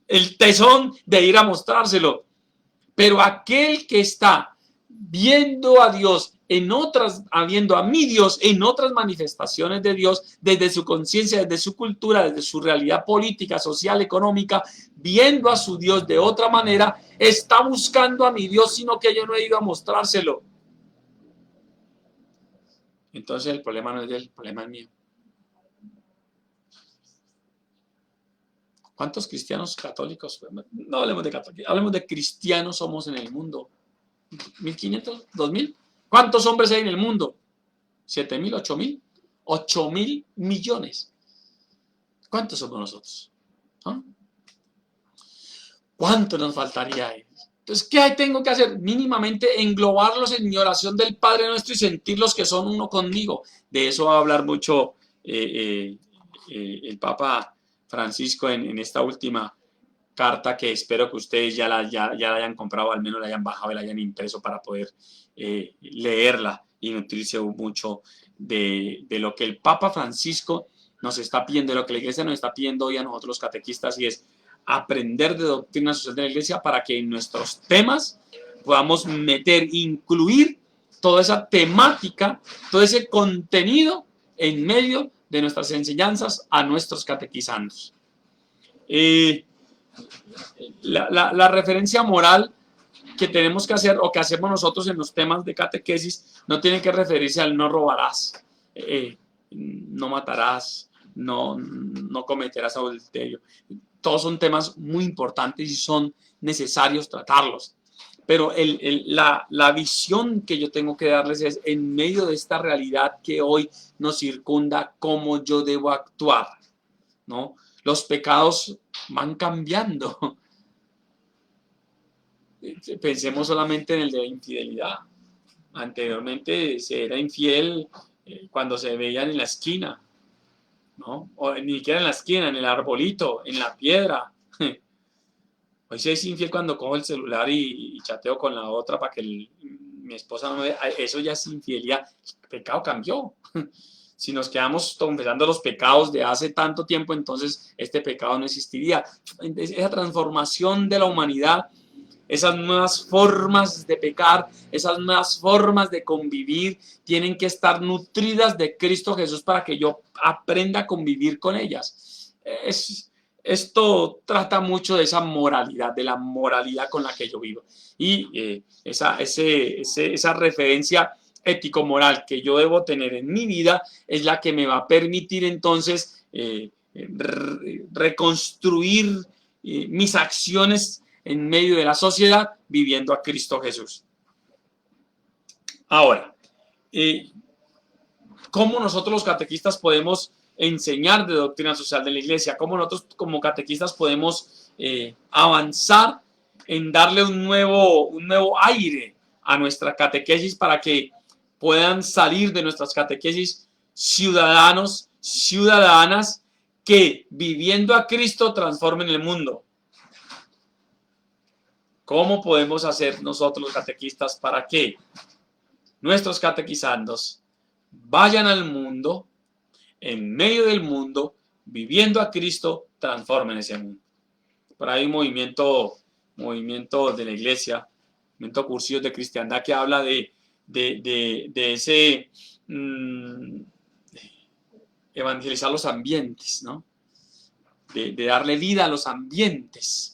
el tesón de ir a mostrárselo. Pero aquel que está viendo a Dios en otras, viendo a mi Dios en otras manifestaciones de Dios, desde su conciencia, desde su cultura, desde su realidad política, social, económica, viendo a su Dios de otra manera, está buscando a mi Dios, sino que yo no he ido a mostrárselo. Entonces el problema no es de él, el problema es mío. ¿Cuántos cristianos católicos? No hablemos de católicos, hablemos de cristianos somos en el mundo. ¿1.500? ¿2.000? ¿Cuántos hombres hay en el mundo? ¿7.000? ¿8.000? 8.000 millones. ¿Cuántos somos nosotros? ¿Ah? ¿Cuánto nos faltaría? Entonces, ¿qué tengo que hacer? Mínimamente englobarlos en mi oración del Padre Nuestro y sentirlos que son uno conmigo. De eso va a hablar mucho el Papa Francisco en esta última carta, que espero que ustedes ya la hayan comprado, al menos la hayan bajado y la hayan impreso para poder leerla y nutrirse mucho de lo que el Papa Francisco nos está pidiendo, de lo que la Iglesia nos está pidiendo hoy a nosotros los catequistas, y es aprender de doctrina social de la Iglesia para que en nuestros temas podamos incluir toda esa temática, todo ese contenido en medio de nuestras enseñanzas a nuestros catequizandos. La referencia moral que tenemos que hacer o que hacemos nosotros en los temas de catequesis no tiene que referirse al no robarás, no matarás, no cometerás adulterio. Todos son temas muy importantes y son necesarios tratarlos. Pero la visión que yo tengo que darles es, en medio de esta realidad que hoy nos circunda, cómo yo debo actuar, ¿no? Los pecados van cambiando. Pensemos solamente en el de la infidelidad. Anteriormente se era infiel cuando se veían en la esquina, ¿no? O ni siquiera en la esquina, en el arbolito, en la piedra. Hoy se es infiel cuando cojo el celular y chateo con la otra para que mi esposa no me vea. Eso ya es infidelidad. El pecado cambió. Si nos quedamos confesando los pecados de hace tanto tiempo, entonces este pecado no existiría. Esa transformación de la humanidad, esas nuevas formas de pecar, esas nuevas formas de convivir, tienen que estar nutridas de Cristo Jesús para que yo aprenda a convivir con ellas. Esto trata mucho de esa moralidad, de la moralidad con la que yo vivo. Y esa referencia ético-moral que yo debo tener en mi vida es la que me va a permitir entonces reconstruir mis acciones en medio de la sociedad, viviendo a Cristo Jesús. Ahora, ¿cómo nosotros los catequistas podemos enseñar de doctrina social de la Iglesia? ¿Cómo nosotros como catequistas podemos avanzar en darle un nuevo aire a nuestra catequesis para que puedan salir de nuestras catequesis ciudadanos, ciudadanas que viviendo a Cristo transformen el mundo? ¿Cómo podemos hacer nosotros los catequistas para que nuestros catequizandos vayan al mundo, en medio del mundo, viviendo a Cristo, transformen ese mundo? Por ahí hay un movimiento de la Iglesia, movimiento Cursillos de Cristiandad, que habla de ese evangelizar los ambientes, ¿no? De darle vida a los ambientes.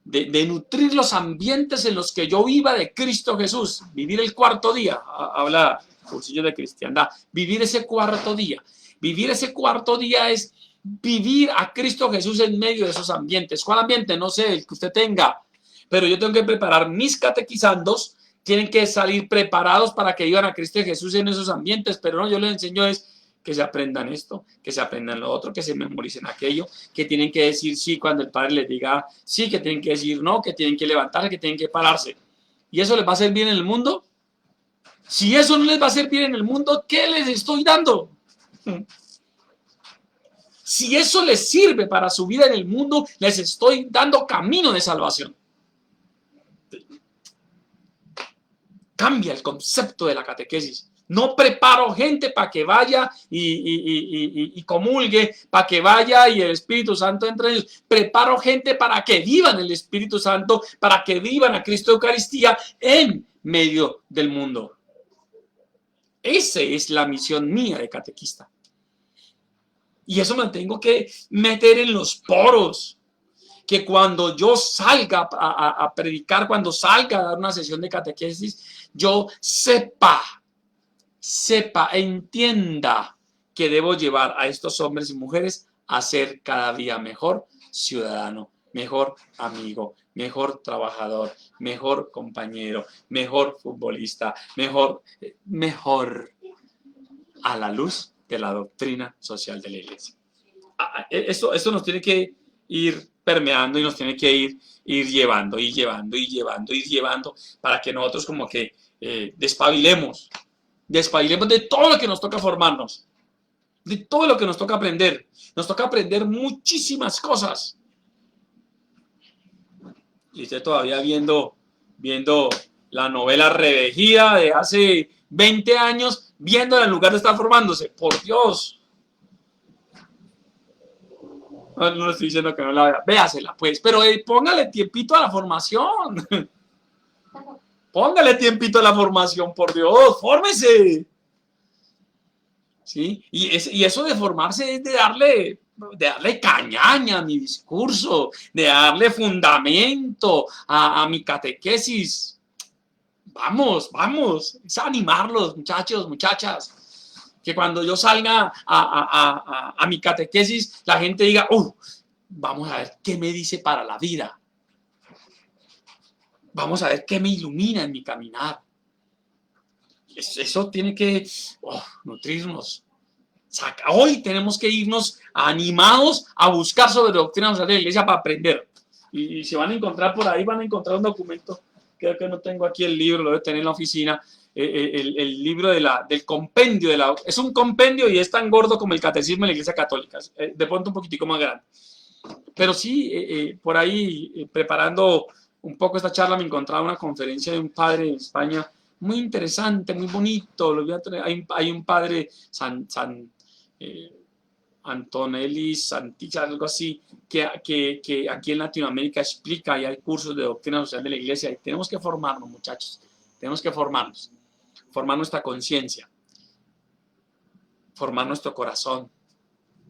De nutrir los ambientes en los que yo viva de Cristo Jesús, vivir el cuarto día, habla Cursillos de Cristiandad, vivir ese cuarto día. Vivir ese cuarto día es vivir a Cristo Jesús en medio de esos ambientes. ¿Cuál ambiente? No sé, el que usted tenga, pero yo tengo que preparar mis catequizandos, tienen que salir preparados para que vivan a Cristo Jesús en esos ambientes, pero no, yo les enseño es que se aprendan esto, que se aprendan lo otro, que se memoricen aquello, que tienen que decir sí cuando el Padre les diga sí, que tienen que decir no, que tienen que levantarse, que tienen que pararse. ¿Y eso les va a hacer bien en el mundo? Si eso no les va a hacer bien en el mundo, ¿qué les estoy dando? Si eso les sirve para su vida en el mundo, les estoy dando camino de salvación. Cambia el concepto de la catequesis. No preparo gente para que vaya y comulgue, para que vaya y el Espíritu Santo entre ellos. Preparo gente para que vivan el Espíritu Santo, para que vivan a Cristo Eucaristía en medio del mundo. Esa es la misión mía de catequista. Y eso me tengo que meter en los poros. Que cuando yo salga a predicar, cuando salga a dar una sesión de catequesis, yo sepa, entienda que debo llevar a estos hombres y mujeres a ser cada día mejor ciudadano, mejor amigo, mejor trabajador, mejor compañero, mejor futbolista, mejor a la luz de la doctrina social de la Iglesia. Esto nos tiene que ir permeando y nos tiene que ir llevando para que nosotros como que despabilemos de todo lo que nos toca formarnos, de todo lo que nos toca aprender. Nos toca aprender muchísimas cosas. Y usted todavía viendo la novela Revejida de hace 20 años, viéndola en lugar de estar formándose. Por Dios. No le estoy diciendo que no la vea. Véasela, pues. Pero póngale tiempito a la formación. Póngale tiempito a la formación, por Dios. ¡Fórmese! ¿Sí? Y eso de formarse es de darle cañaña a mi discurso, de darle fundamento a mi catequesis. Vamos, es animarlos, muchachos, muchachas. Que cuando yo salga a mi catequesis, la gente diga, vamos a ver qué me dice para la vida. Vamos a ver qué me ilumina en mi caminar. Eso tiene que nutrirnos. Hoy tenemos que irnos animados a buscar sobre doctrina social de la Iglesia para aprender. Y se van a encontrar por ahí, van a encontrar un documento. Creo que no tengo aquí el libro, lo debo tener en la oficina. El libro del compendio. Es un compendio y es tan gordo como el catecismo de la Iglesia Católica. De pronto un poquitico más grande. Pero sí, por ahí, preparando un poco esta charla, me encontraba una conferencia de un padre en España muy interesante, muy bonito. Hay un padre, Antonelli Santilla, algo así, que aquí en Latinoamérica explica, y hay cursos de doctrina social de la Iglesia, y tenemos que formarnos, muchachos, tenemos que formarnos, formar nuestra conciencia, formar nuestro corazón,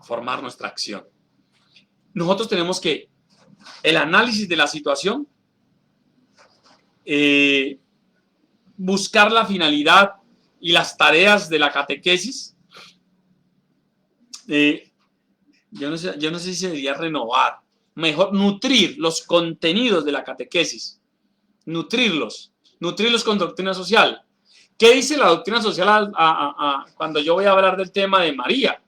formar nuestra acción. Nosotros tenemos que, el análisis de la situación, buscar la finalidad y las tareas de la catequesis. Yo no sé si se debería renovar, mejor nutrir los contenidos de la catequesis, nutrirlos con doctrina social. ¿Qué dice la doctrina social cuando yo voy a hablar del tema de María?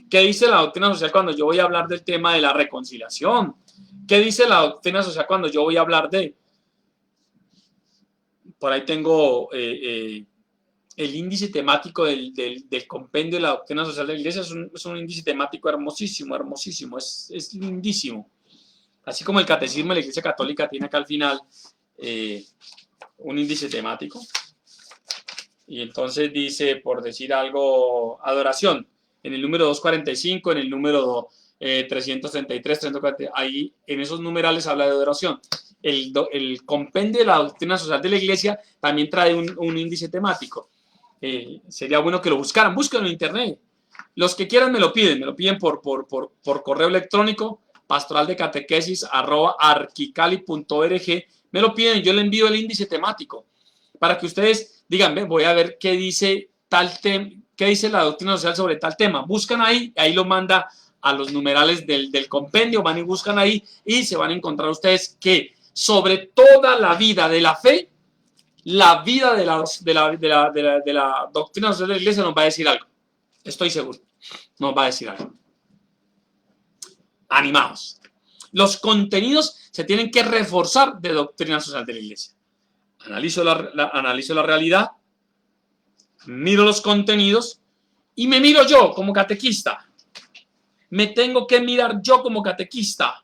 ¿Qué dice la doctrina social cuando yo voy a hablar del tema de la reconciliación? ¿Qué dice la doctrina social cuando yo voy a hablar de... Por ahí tengo el índice temático del compendio de la doctrina social de la Iglesia. Es un índice temático hermosísimo, es lindísimo. Así como el catecismo de la Iglesia Católica tiene acá al final un índice temático. Y entonces dice, por decir algo, adoración. En el número 245, en el número 333, 340, ahí en esos numerales habla de adoración. El compendio de la doctrina social de la Iglesia también trae un índice temático. Sería bueno que lo buscaran, búsquenlo en internet. Los que quieran me lo piden por correo electrónico, pastoraldecatequesis@arquicali.org, me lo piden, yo le envío el índice temático para que ustedes digan, voy a ver qué dice qué dice la doctrina social sobre tal tema. Buscan ahí lo manda a los numerales del compendio, van y buscan ahí y se van a encontrar ustedes que sobre toda la vida de la fe, la vida de la doctrina social de la Iglesia nos va a decir algo. Estoy seguro. Nos va a decir algo. Animados. Los contenidos se tienen que reforzar de doctrina social de la Iglesia. Analizo la realidad, miro los contenidos y me miro yo como catequista. Me tengo que mirar yo como catequista.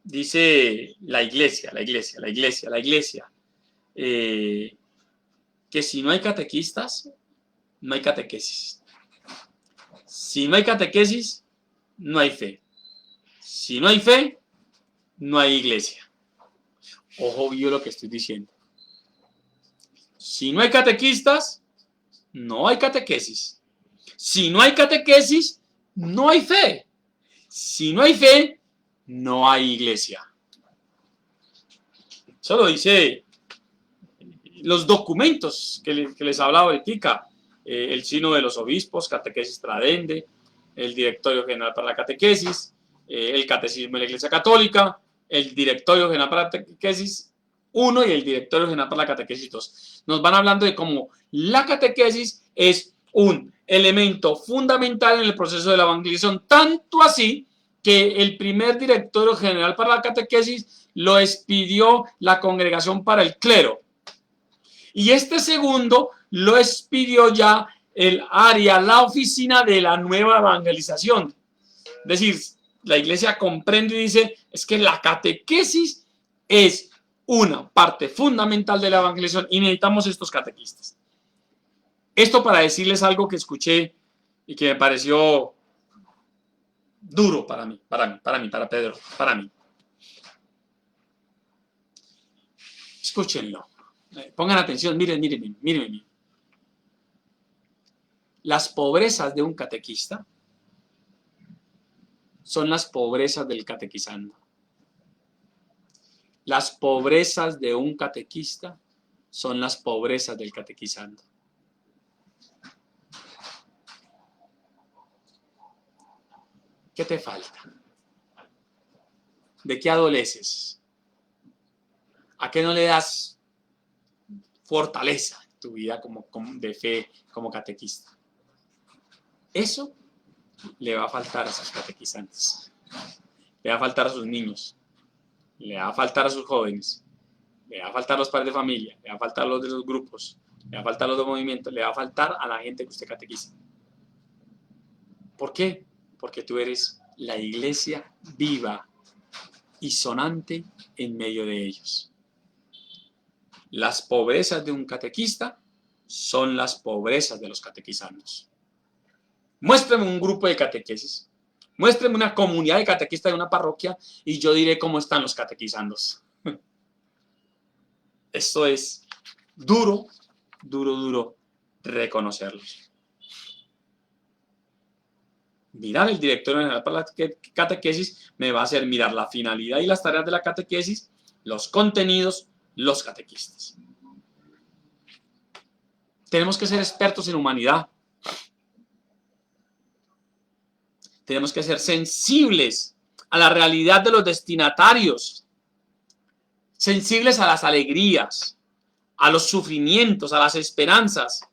Dice la iglesia, que si no hay catequistas, no hay catequesis. Si no hay catequesis, no hay fe. Si no hay fe, no hay iglesia. Ojo bien lo que estoy diciendo. Si no hay catequistas, no hay catequesis. Si no hay catequesis, no hay fe. Si no hay fe, no hay iglesia. Eso lo dice los documentos que les hablaba de Kika. El Sino de los Obispos, Catequesis Tradende, el Directorio General para la Catequesis, el Catecismo de la Iglesia Católica, el Directorio General para la Catequesis 1 y el Directorio General para la Catequesis 2. Nos van hablando de cómo la catequesis es un elemento fundamental en el proceso de la evangelización, tanto así que el primer Directorio General para la Catequesis lo expidió la Congregación para el Clero. Y este segundo lo expidió ya el área, la oficina de la nueva evangelización. Es decir, la iglesia comprende y dice, es que la catequesis es una parte fundamental de la evangelización y necesitamos estos catequistas. Esto para decirles algo que escuché y que me pareció duro para Pedro, para mí. Escúchenlo. Pongan atención, miren. Las pobrezas de un catequista son las pobrezas del catequizando. Las pobrezas de un catequista son las pobrezas del catequizando. ¿Qué te falta? ¿De qué adoleces? ¿A qué no le das fortaleza en tu vida de fe como catequista? Eso le va a faltar a sus catequizantes, le va a faltar a sus niños, le va a faltar a sus jóvenes, le va a faltar a los padres de familia, le va a faltar a los de los grupos, le va a faltar a los de movimientos, le va a faltar a la gente que usted catequiza. ¿Por qué? Porque tú eres la iglesia viva y sonante en medio de ellos. Las pobrezas de un catequista son las pobrezas de los catequizandos. Muéstrame un grupo de catequesis, muéstrame una comunidad de catequistas de una parroquia y yo diré cómo están los catequizandos. Esto es duro reconocerlos. Mirar el Directorio General para la Catequesis me va a hacer mirar la finalidad y las tareas de la catequesis, los contenidos, los catequistas. Tenemos que ser expertos en humanidad. Tenemos que ser sensibles a la realidad de los destinatarios, sensibles a las alegrías, a los sufrimientos, a las esperanzas.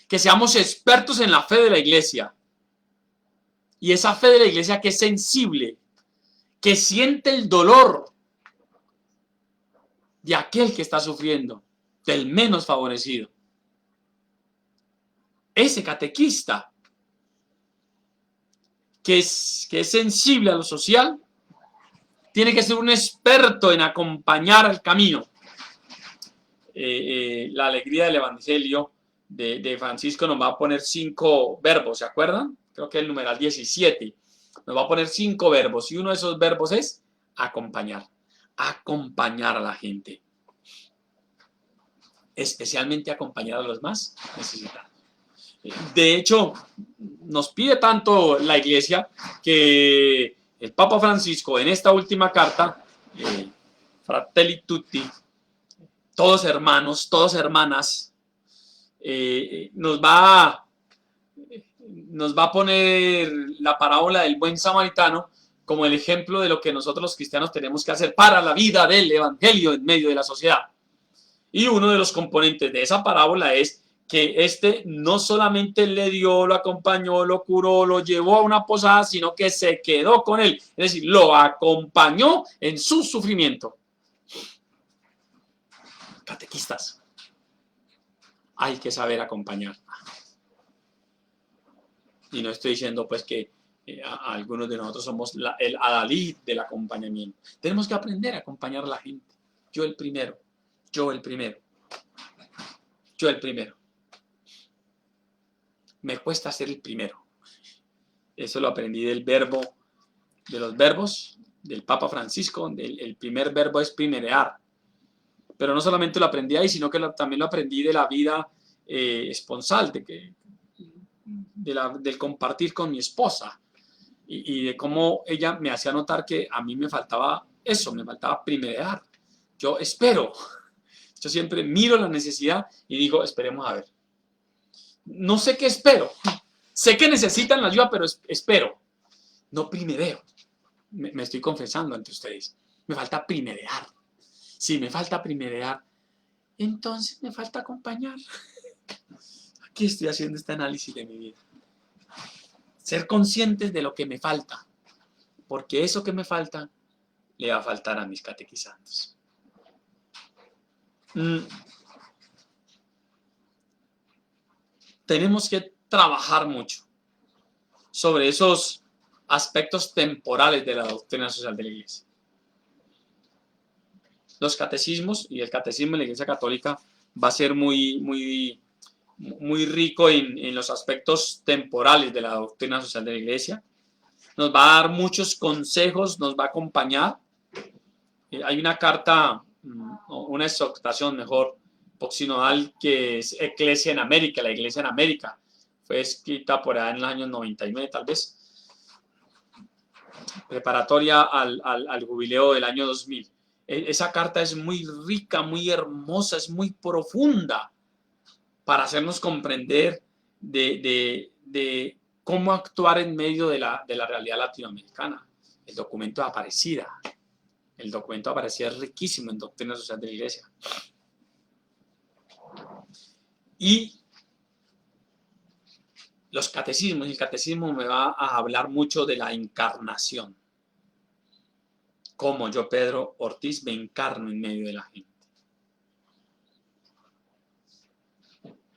Que seamos expertos en la fe de la iglesia. Y esa fe de la iglesia que es sensible, que siente el dolor de aquel que está sufriendo, del menos favorecido. Ese catequista que es sensible a lo social, tiene que ser un experto en acompañar el camino. La alegría del Evangelio de Francisco nos va a poner 5 verbos, ¿se acuerdan? Creo que el numeral 17. Nos va a poner 5 verbos y uno de esos verbos es acompañar. Acompañar a la gente. Especialmente acompañar a los más necesitados. De hecho, nos pide tanto la iglesia que el Papa Francisco en esta última carta, Fratelli Tutti, todos hermanos, todas hermanas, nos va a poner la parábola del buen samaritano como el ejemplo de lo que nosotros los cristianos tenemos que hacer para la vida del evangelio en medio de la sociedad. Y uno de los componentes de esa parábola es que este no solamente le dio, lo acompañó, lo curó, lo llevó a una posada, sino que se quedó con él. Es decir, lo acompañó en su sufrimiento. Catequistas, hay que saber acompañar. Y no estoy diciendo pues que algunos de nosotros somos el adalid del acompañamiento. Tenemos que aprender a acompañar a la gente. Yo el primero. Me cuesta ser el primero. Eso lo aprendí de los verbos del Papa Francisco. El primer verbo es primerear. Pero no solamente lo aprendí ahí, sino que también lo aprendí de la vida esponsal, del compartir con mi esposa. Y de cómo ella me hacía notar que a mí me faltaba eso, me faltaba primerear. Yo espero. Yo siempre miro la necesidad y digo, esperemos a ver. No sé qué espero, Sé que necesitan la ayuda, pero espero. No primereo. Me estoy confesando ante ustedes. Me falta primerear. Si me falta primerear, entonces me falta acompañar. Aquí estoy haciendo este análisis de mi vida. Ser conscientes de lo que me falta. Porque eso que me falta le va a faltar a mis catequizandos. Tenemos que trabajar mucho sobre esos aspectos temporales de la doctrina social de la Iglesia. Los catecismos y el catecismo de la Iglesia Católica va a ser muy rico en los aspectos temporales de la doctrina social de la Iglesia. Nos va a dar muchos consejos, nos va a acompañar. Hay una carta, una exhortación mejor, poxinodal, que es Eclesia en América, la Iglesia en América. Fue escrita por allá en los años 99 tal vez, preparatoria al jubileo del año 2000. Esa carta es muy rica, muy hermosa, es muy profunda para hacernos comprender de cómo actuar en medio de la realidad latinoamericana. El documento de Aparecida. El documento de Aparecida es riquísimo en doctrina social de la Iglesia. Y los catecismos, el catecismo me va a hablar mucho de la encarnación. Cómo yo, Pedro Ortiz, me encarno en medio de la gente.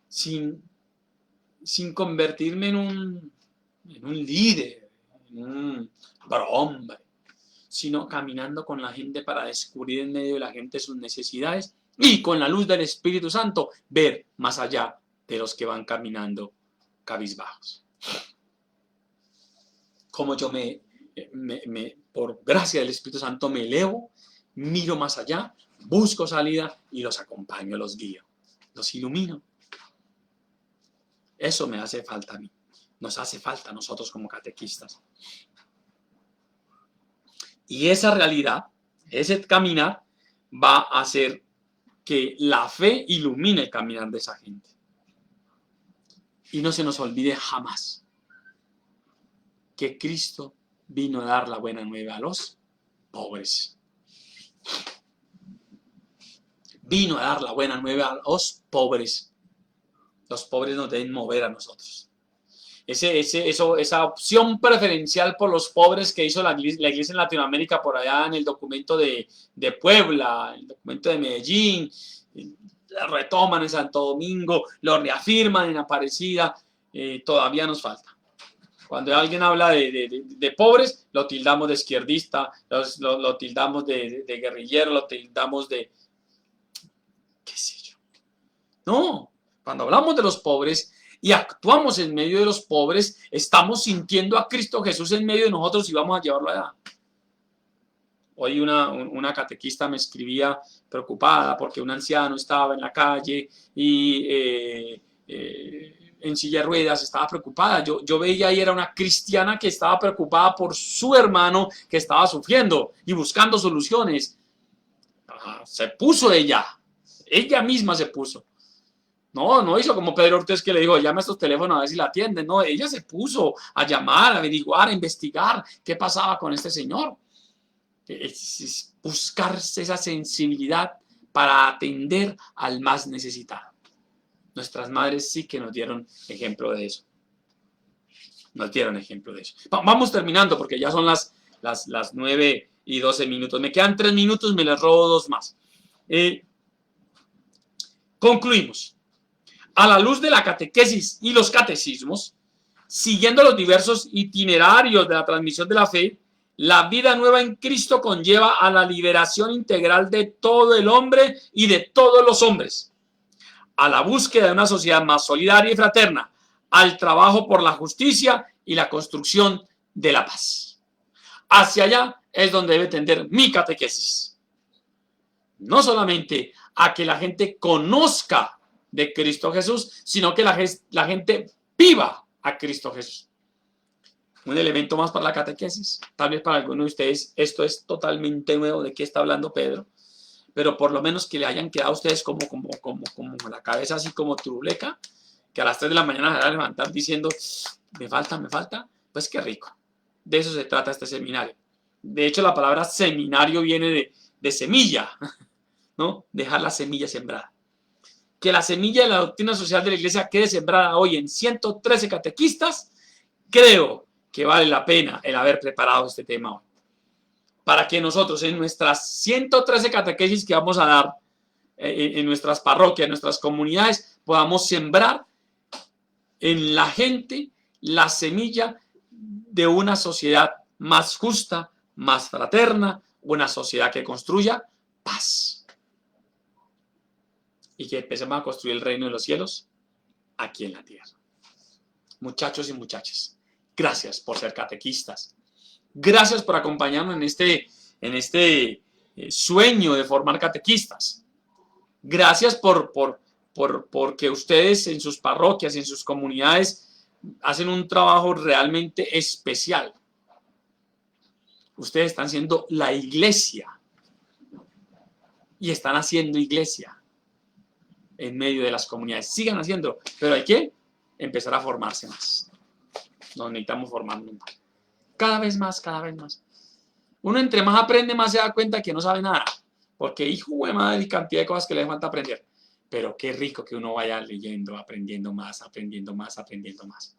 Sin convertirme en un líder, en un hombre, sino caminando con la gente para descubrir en medio de la gente sus necesidades y con la luz del Espíritu Santo ver más allá de los que van caminando cabizbajos. Como yo por gracia del Espíritu Santo me elevo, miro más allá, busco salida y los acompaño, los guío, los ilumino. Eso me hace falta a mí. Nos hace falta a nosotros como catequistas. Y esa realidad, ese caminar, va a hacer que la fe ilumine el caminar de esa gente. Y no se nos olvide jamás que Cristo vino a dar la buena nueva a los pobres. Vino a dar la buena nueva a los pobres. Los pobres nos deben mover a nosotros. Esa opción preferencial por los pobres que hizo la iglesia en Latinoamérica por allá en el documento de Puebla, el documento de Medellín, lo retoman en Santo Domingo, lo reafirman en Aparecida, todavía nos falta. Cuando alguien habla de pobres, lo tildamos de izquierdista, lo tildamos de guerrillero, lo tildamos de qué sé yo. No, cuando hablamos de los pobres y actuamos en medio de los pobres, estamos sintiendo a Cristo Jesús en medio de nosotros y vamos a llevarlo allá. Hoy una catequista me escribía preocupada porque un anciano estaba en la calle y en silla de ruedas, estaba preocupada. Yo veía ahí era una cristiana que estaba preocupada por su hermano que estaba sufriendo y buscando soluciones. Se puso ella misma se puso. No hizo como Pedro Ortiz que le dijo, llama a estos teléfonos a ver si la atienden. No, ella se puso a llamar, a averiguar, a investigar qué pasaba con este señor. Es buscarse esa sensibilidad para atender al más necesitado. Nuestras madres sí que nos dieron ejemplo de eso. Nos dieron ejemplo de eso. Vamos terminando porque ya son las 9:12. Me quedan 3 minutos, me les robo 2 más. Concluimos. A la luz de la catequesis y los catecismos, siguiendo los diversos itinerarios de la transmisión de la fe, la vida nueva en Cristo conlleva a la liberación integral de todo el hombre y de todos los hombres, a la búsqueda de una sociedad más solidaria y fraterna, al trabajo por la justicia y la construcción de la paz. Hacia allá es donde debe tender mi catequesis. No solamente a que la gente conozca de Cristo Jesús, sino que la gente viva a Cristo Jesús. Un elemento más para la catequesis. Tal vez para algunos de ustedes esto es totalmente nuevo, de qué está hablando Pedro, pero por lo menos que le hayan quedado a ustedes como la cabeza así como turuleca, que a las 3 de la mañana se van a levantar diciendo, ¿Me falta? Pues qué rico. De eso se trata este seminario. De hecho, la palabra seminario viene de semilla, ¿no? Dejar la semilla sembrada. Que la semilla de la doctrina social de la iglesia quede sembrada hoy en 113 catequistas, creo que vale la pena el haber preparado este tema hoy. Para que nosotros en nuestras 113 catequesis que vamos a dar en nuestras parroquias, en nuestras comunidades, podamos sembrar en la gente la semilla de una sociedad más justa, más fraterna, una sociedad que construya paz. Y que empecemos a construir el reino de los cielos aquí en la tierra. Muchachos y muchachas, gracias por ser catequistas. Gracias por acompañarnos en este sueño de formar catequistas. Gracias porque ustedes en sus parroquias, en sus comunidades, hacen un trabajo realmente especial. Ustedes están siendo la iglesia y están haciendo iglesia en medio de las comunidades. Sigan haciendo, pero hay que empezar a formarse más. Nos necesitamos formarnos más. Cada vez más, cada vez más. Uno entre más aprende, más se da cuenta que no sabe nada. Porque hijo de madre, cantidad de cosas que le falta aprender. Pero qué rico que uno vaya leyendo, aprendiendo más, aprendiendo más, aprendiendo más.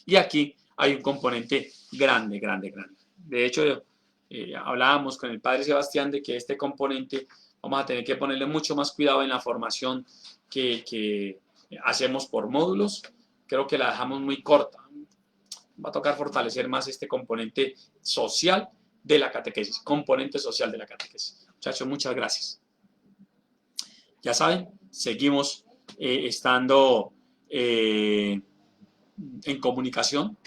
Y aquí hay un componente grande, grande, grande. De hecho, hablábamos con el padre Sebastián de que este componente vamos a tener que ponerle mucho más cuidado en la formación que hacemos por módulos. Creo que la dejamos muy corta. Va a tocar fortalecer más este componente social de la catequesis. Componente social de la catequesis. Muchachos, muchas gracias. Ya saben, seguimos estando en comunicación.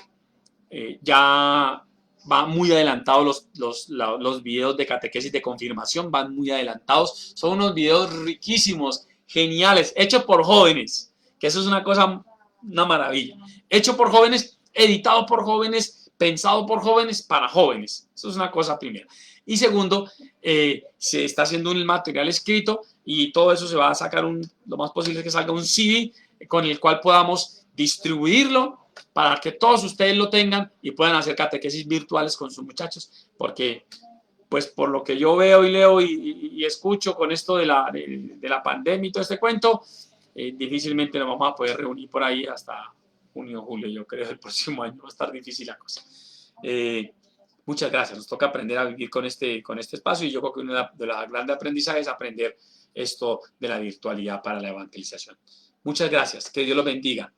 Ya van muy adelantados los videos de catequesis de confirmación, van muy adelantados. Son unos videos riquísimos, geniales, hechos por jóvenes, que eso es una cosa, una maravilla. Hecho por jóvenes, editado por jóvenes, pensado por jóvenes, para jóvenes. Eso es una cosa primera. Y segundo, se está haciendo un material escrito y todo eso se va a sacar, lo más posible es que salga un CD con el cual podamos distribuirlo para que todos ustedes lo tengan y puedan hacer catequesis virtuales con sus muchachos, porque pues por lo que yo veo y leo y escucho con esto de la pandemia y todo este cuento, difícilmente nos vamos a poder reunir por ahí hasta junio o julio, yo creo, el próximo año va a estar difícil la cosa. Muchas gracias, nos toca aprender a vivir con este espacio y yo creo que uno de los grandes aprendizajes es aprender esto de la virtualidad para la evangelización. Muchas gracias, que Dios los bendiga.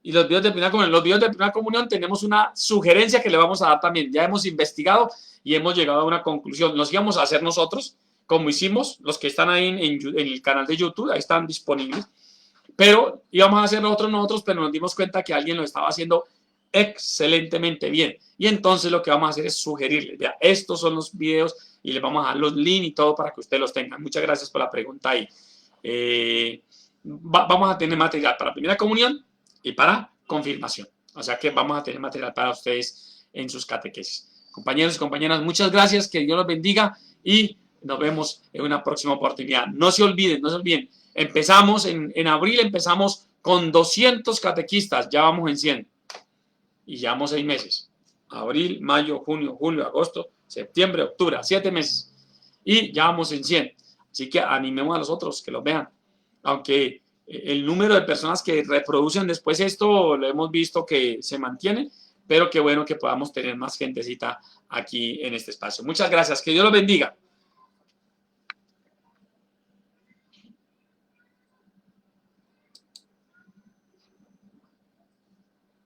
Y los videos de primera comunión tenemos una sugerencia que le vamos a dar también. Ya hemos investigado y hemos llegado a una conclusión. Los íbamos a hacer nosotros, como hicimos, los que están ahí en el canal de YouTube, ahí están disponibles. Pero íbamos a hacer nosotros, pero nos dimos cuenta que alguien lo estaba haciendo excelentemente bien. Y entonces lo que vamos a hacer es sugerirles, vea, estos son los videos y les vamos a dar los links y todo para que ustedes los tengan. Muchas gracias por la pregunta ahí. Vamos a tener material para primera comunión y para confirmación. O sea que vamos a tener material para ustedes en sus catequesis. Compañeros y compañeras, muchas gracias, que Dios los bendiga y nos vemos en una próxima oportunidad. No se olviden, empezamos en abril, empezamos con 200 catequistas, ya vamos en 100 y llevamos 6 meses. Abril, mayo, junio, julio, agosto, septiembre, octubre, 7 meses y ya vamos en 100. Así que animemos a los otros que los vean. Aunque el número de personas que reproducen después esto lo hemos visto que se mantiene, pero qué bueno que podamos tener más gentecita aquí en este espacio. Muchas gracias, que Dios los bendiga.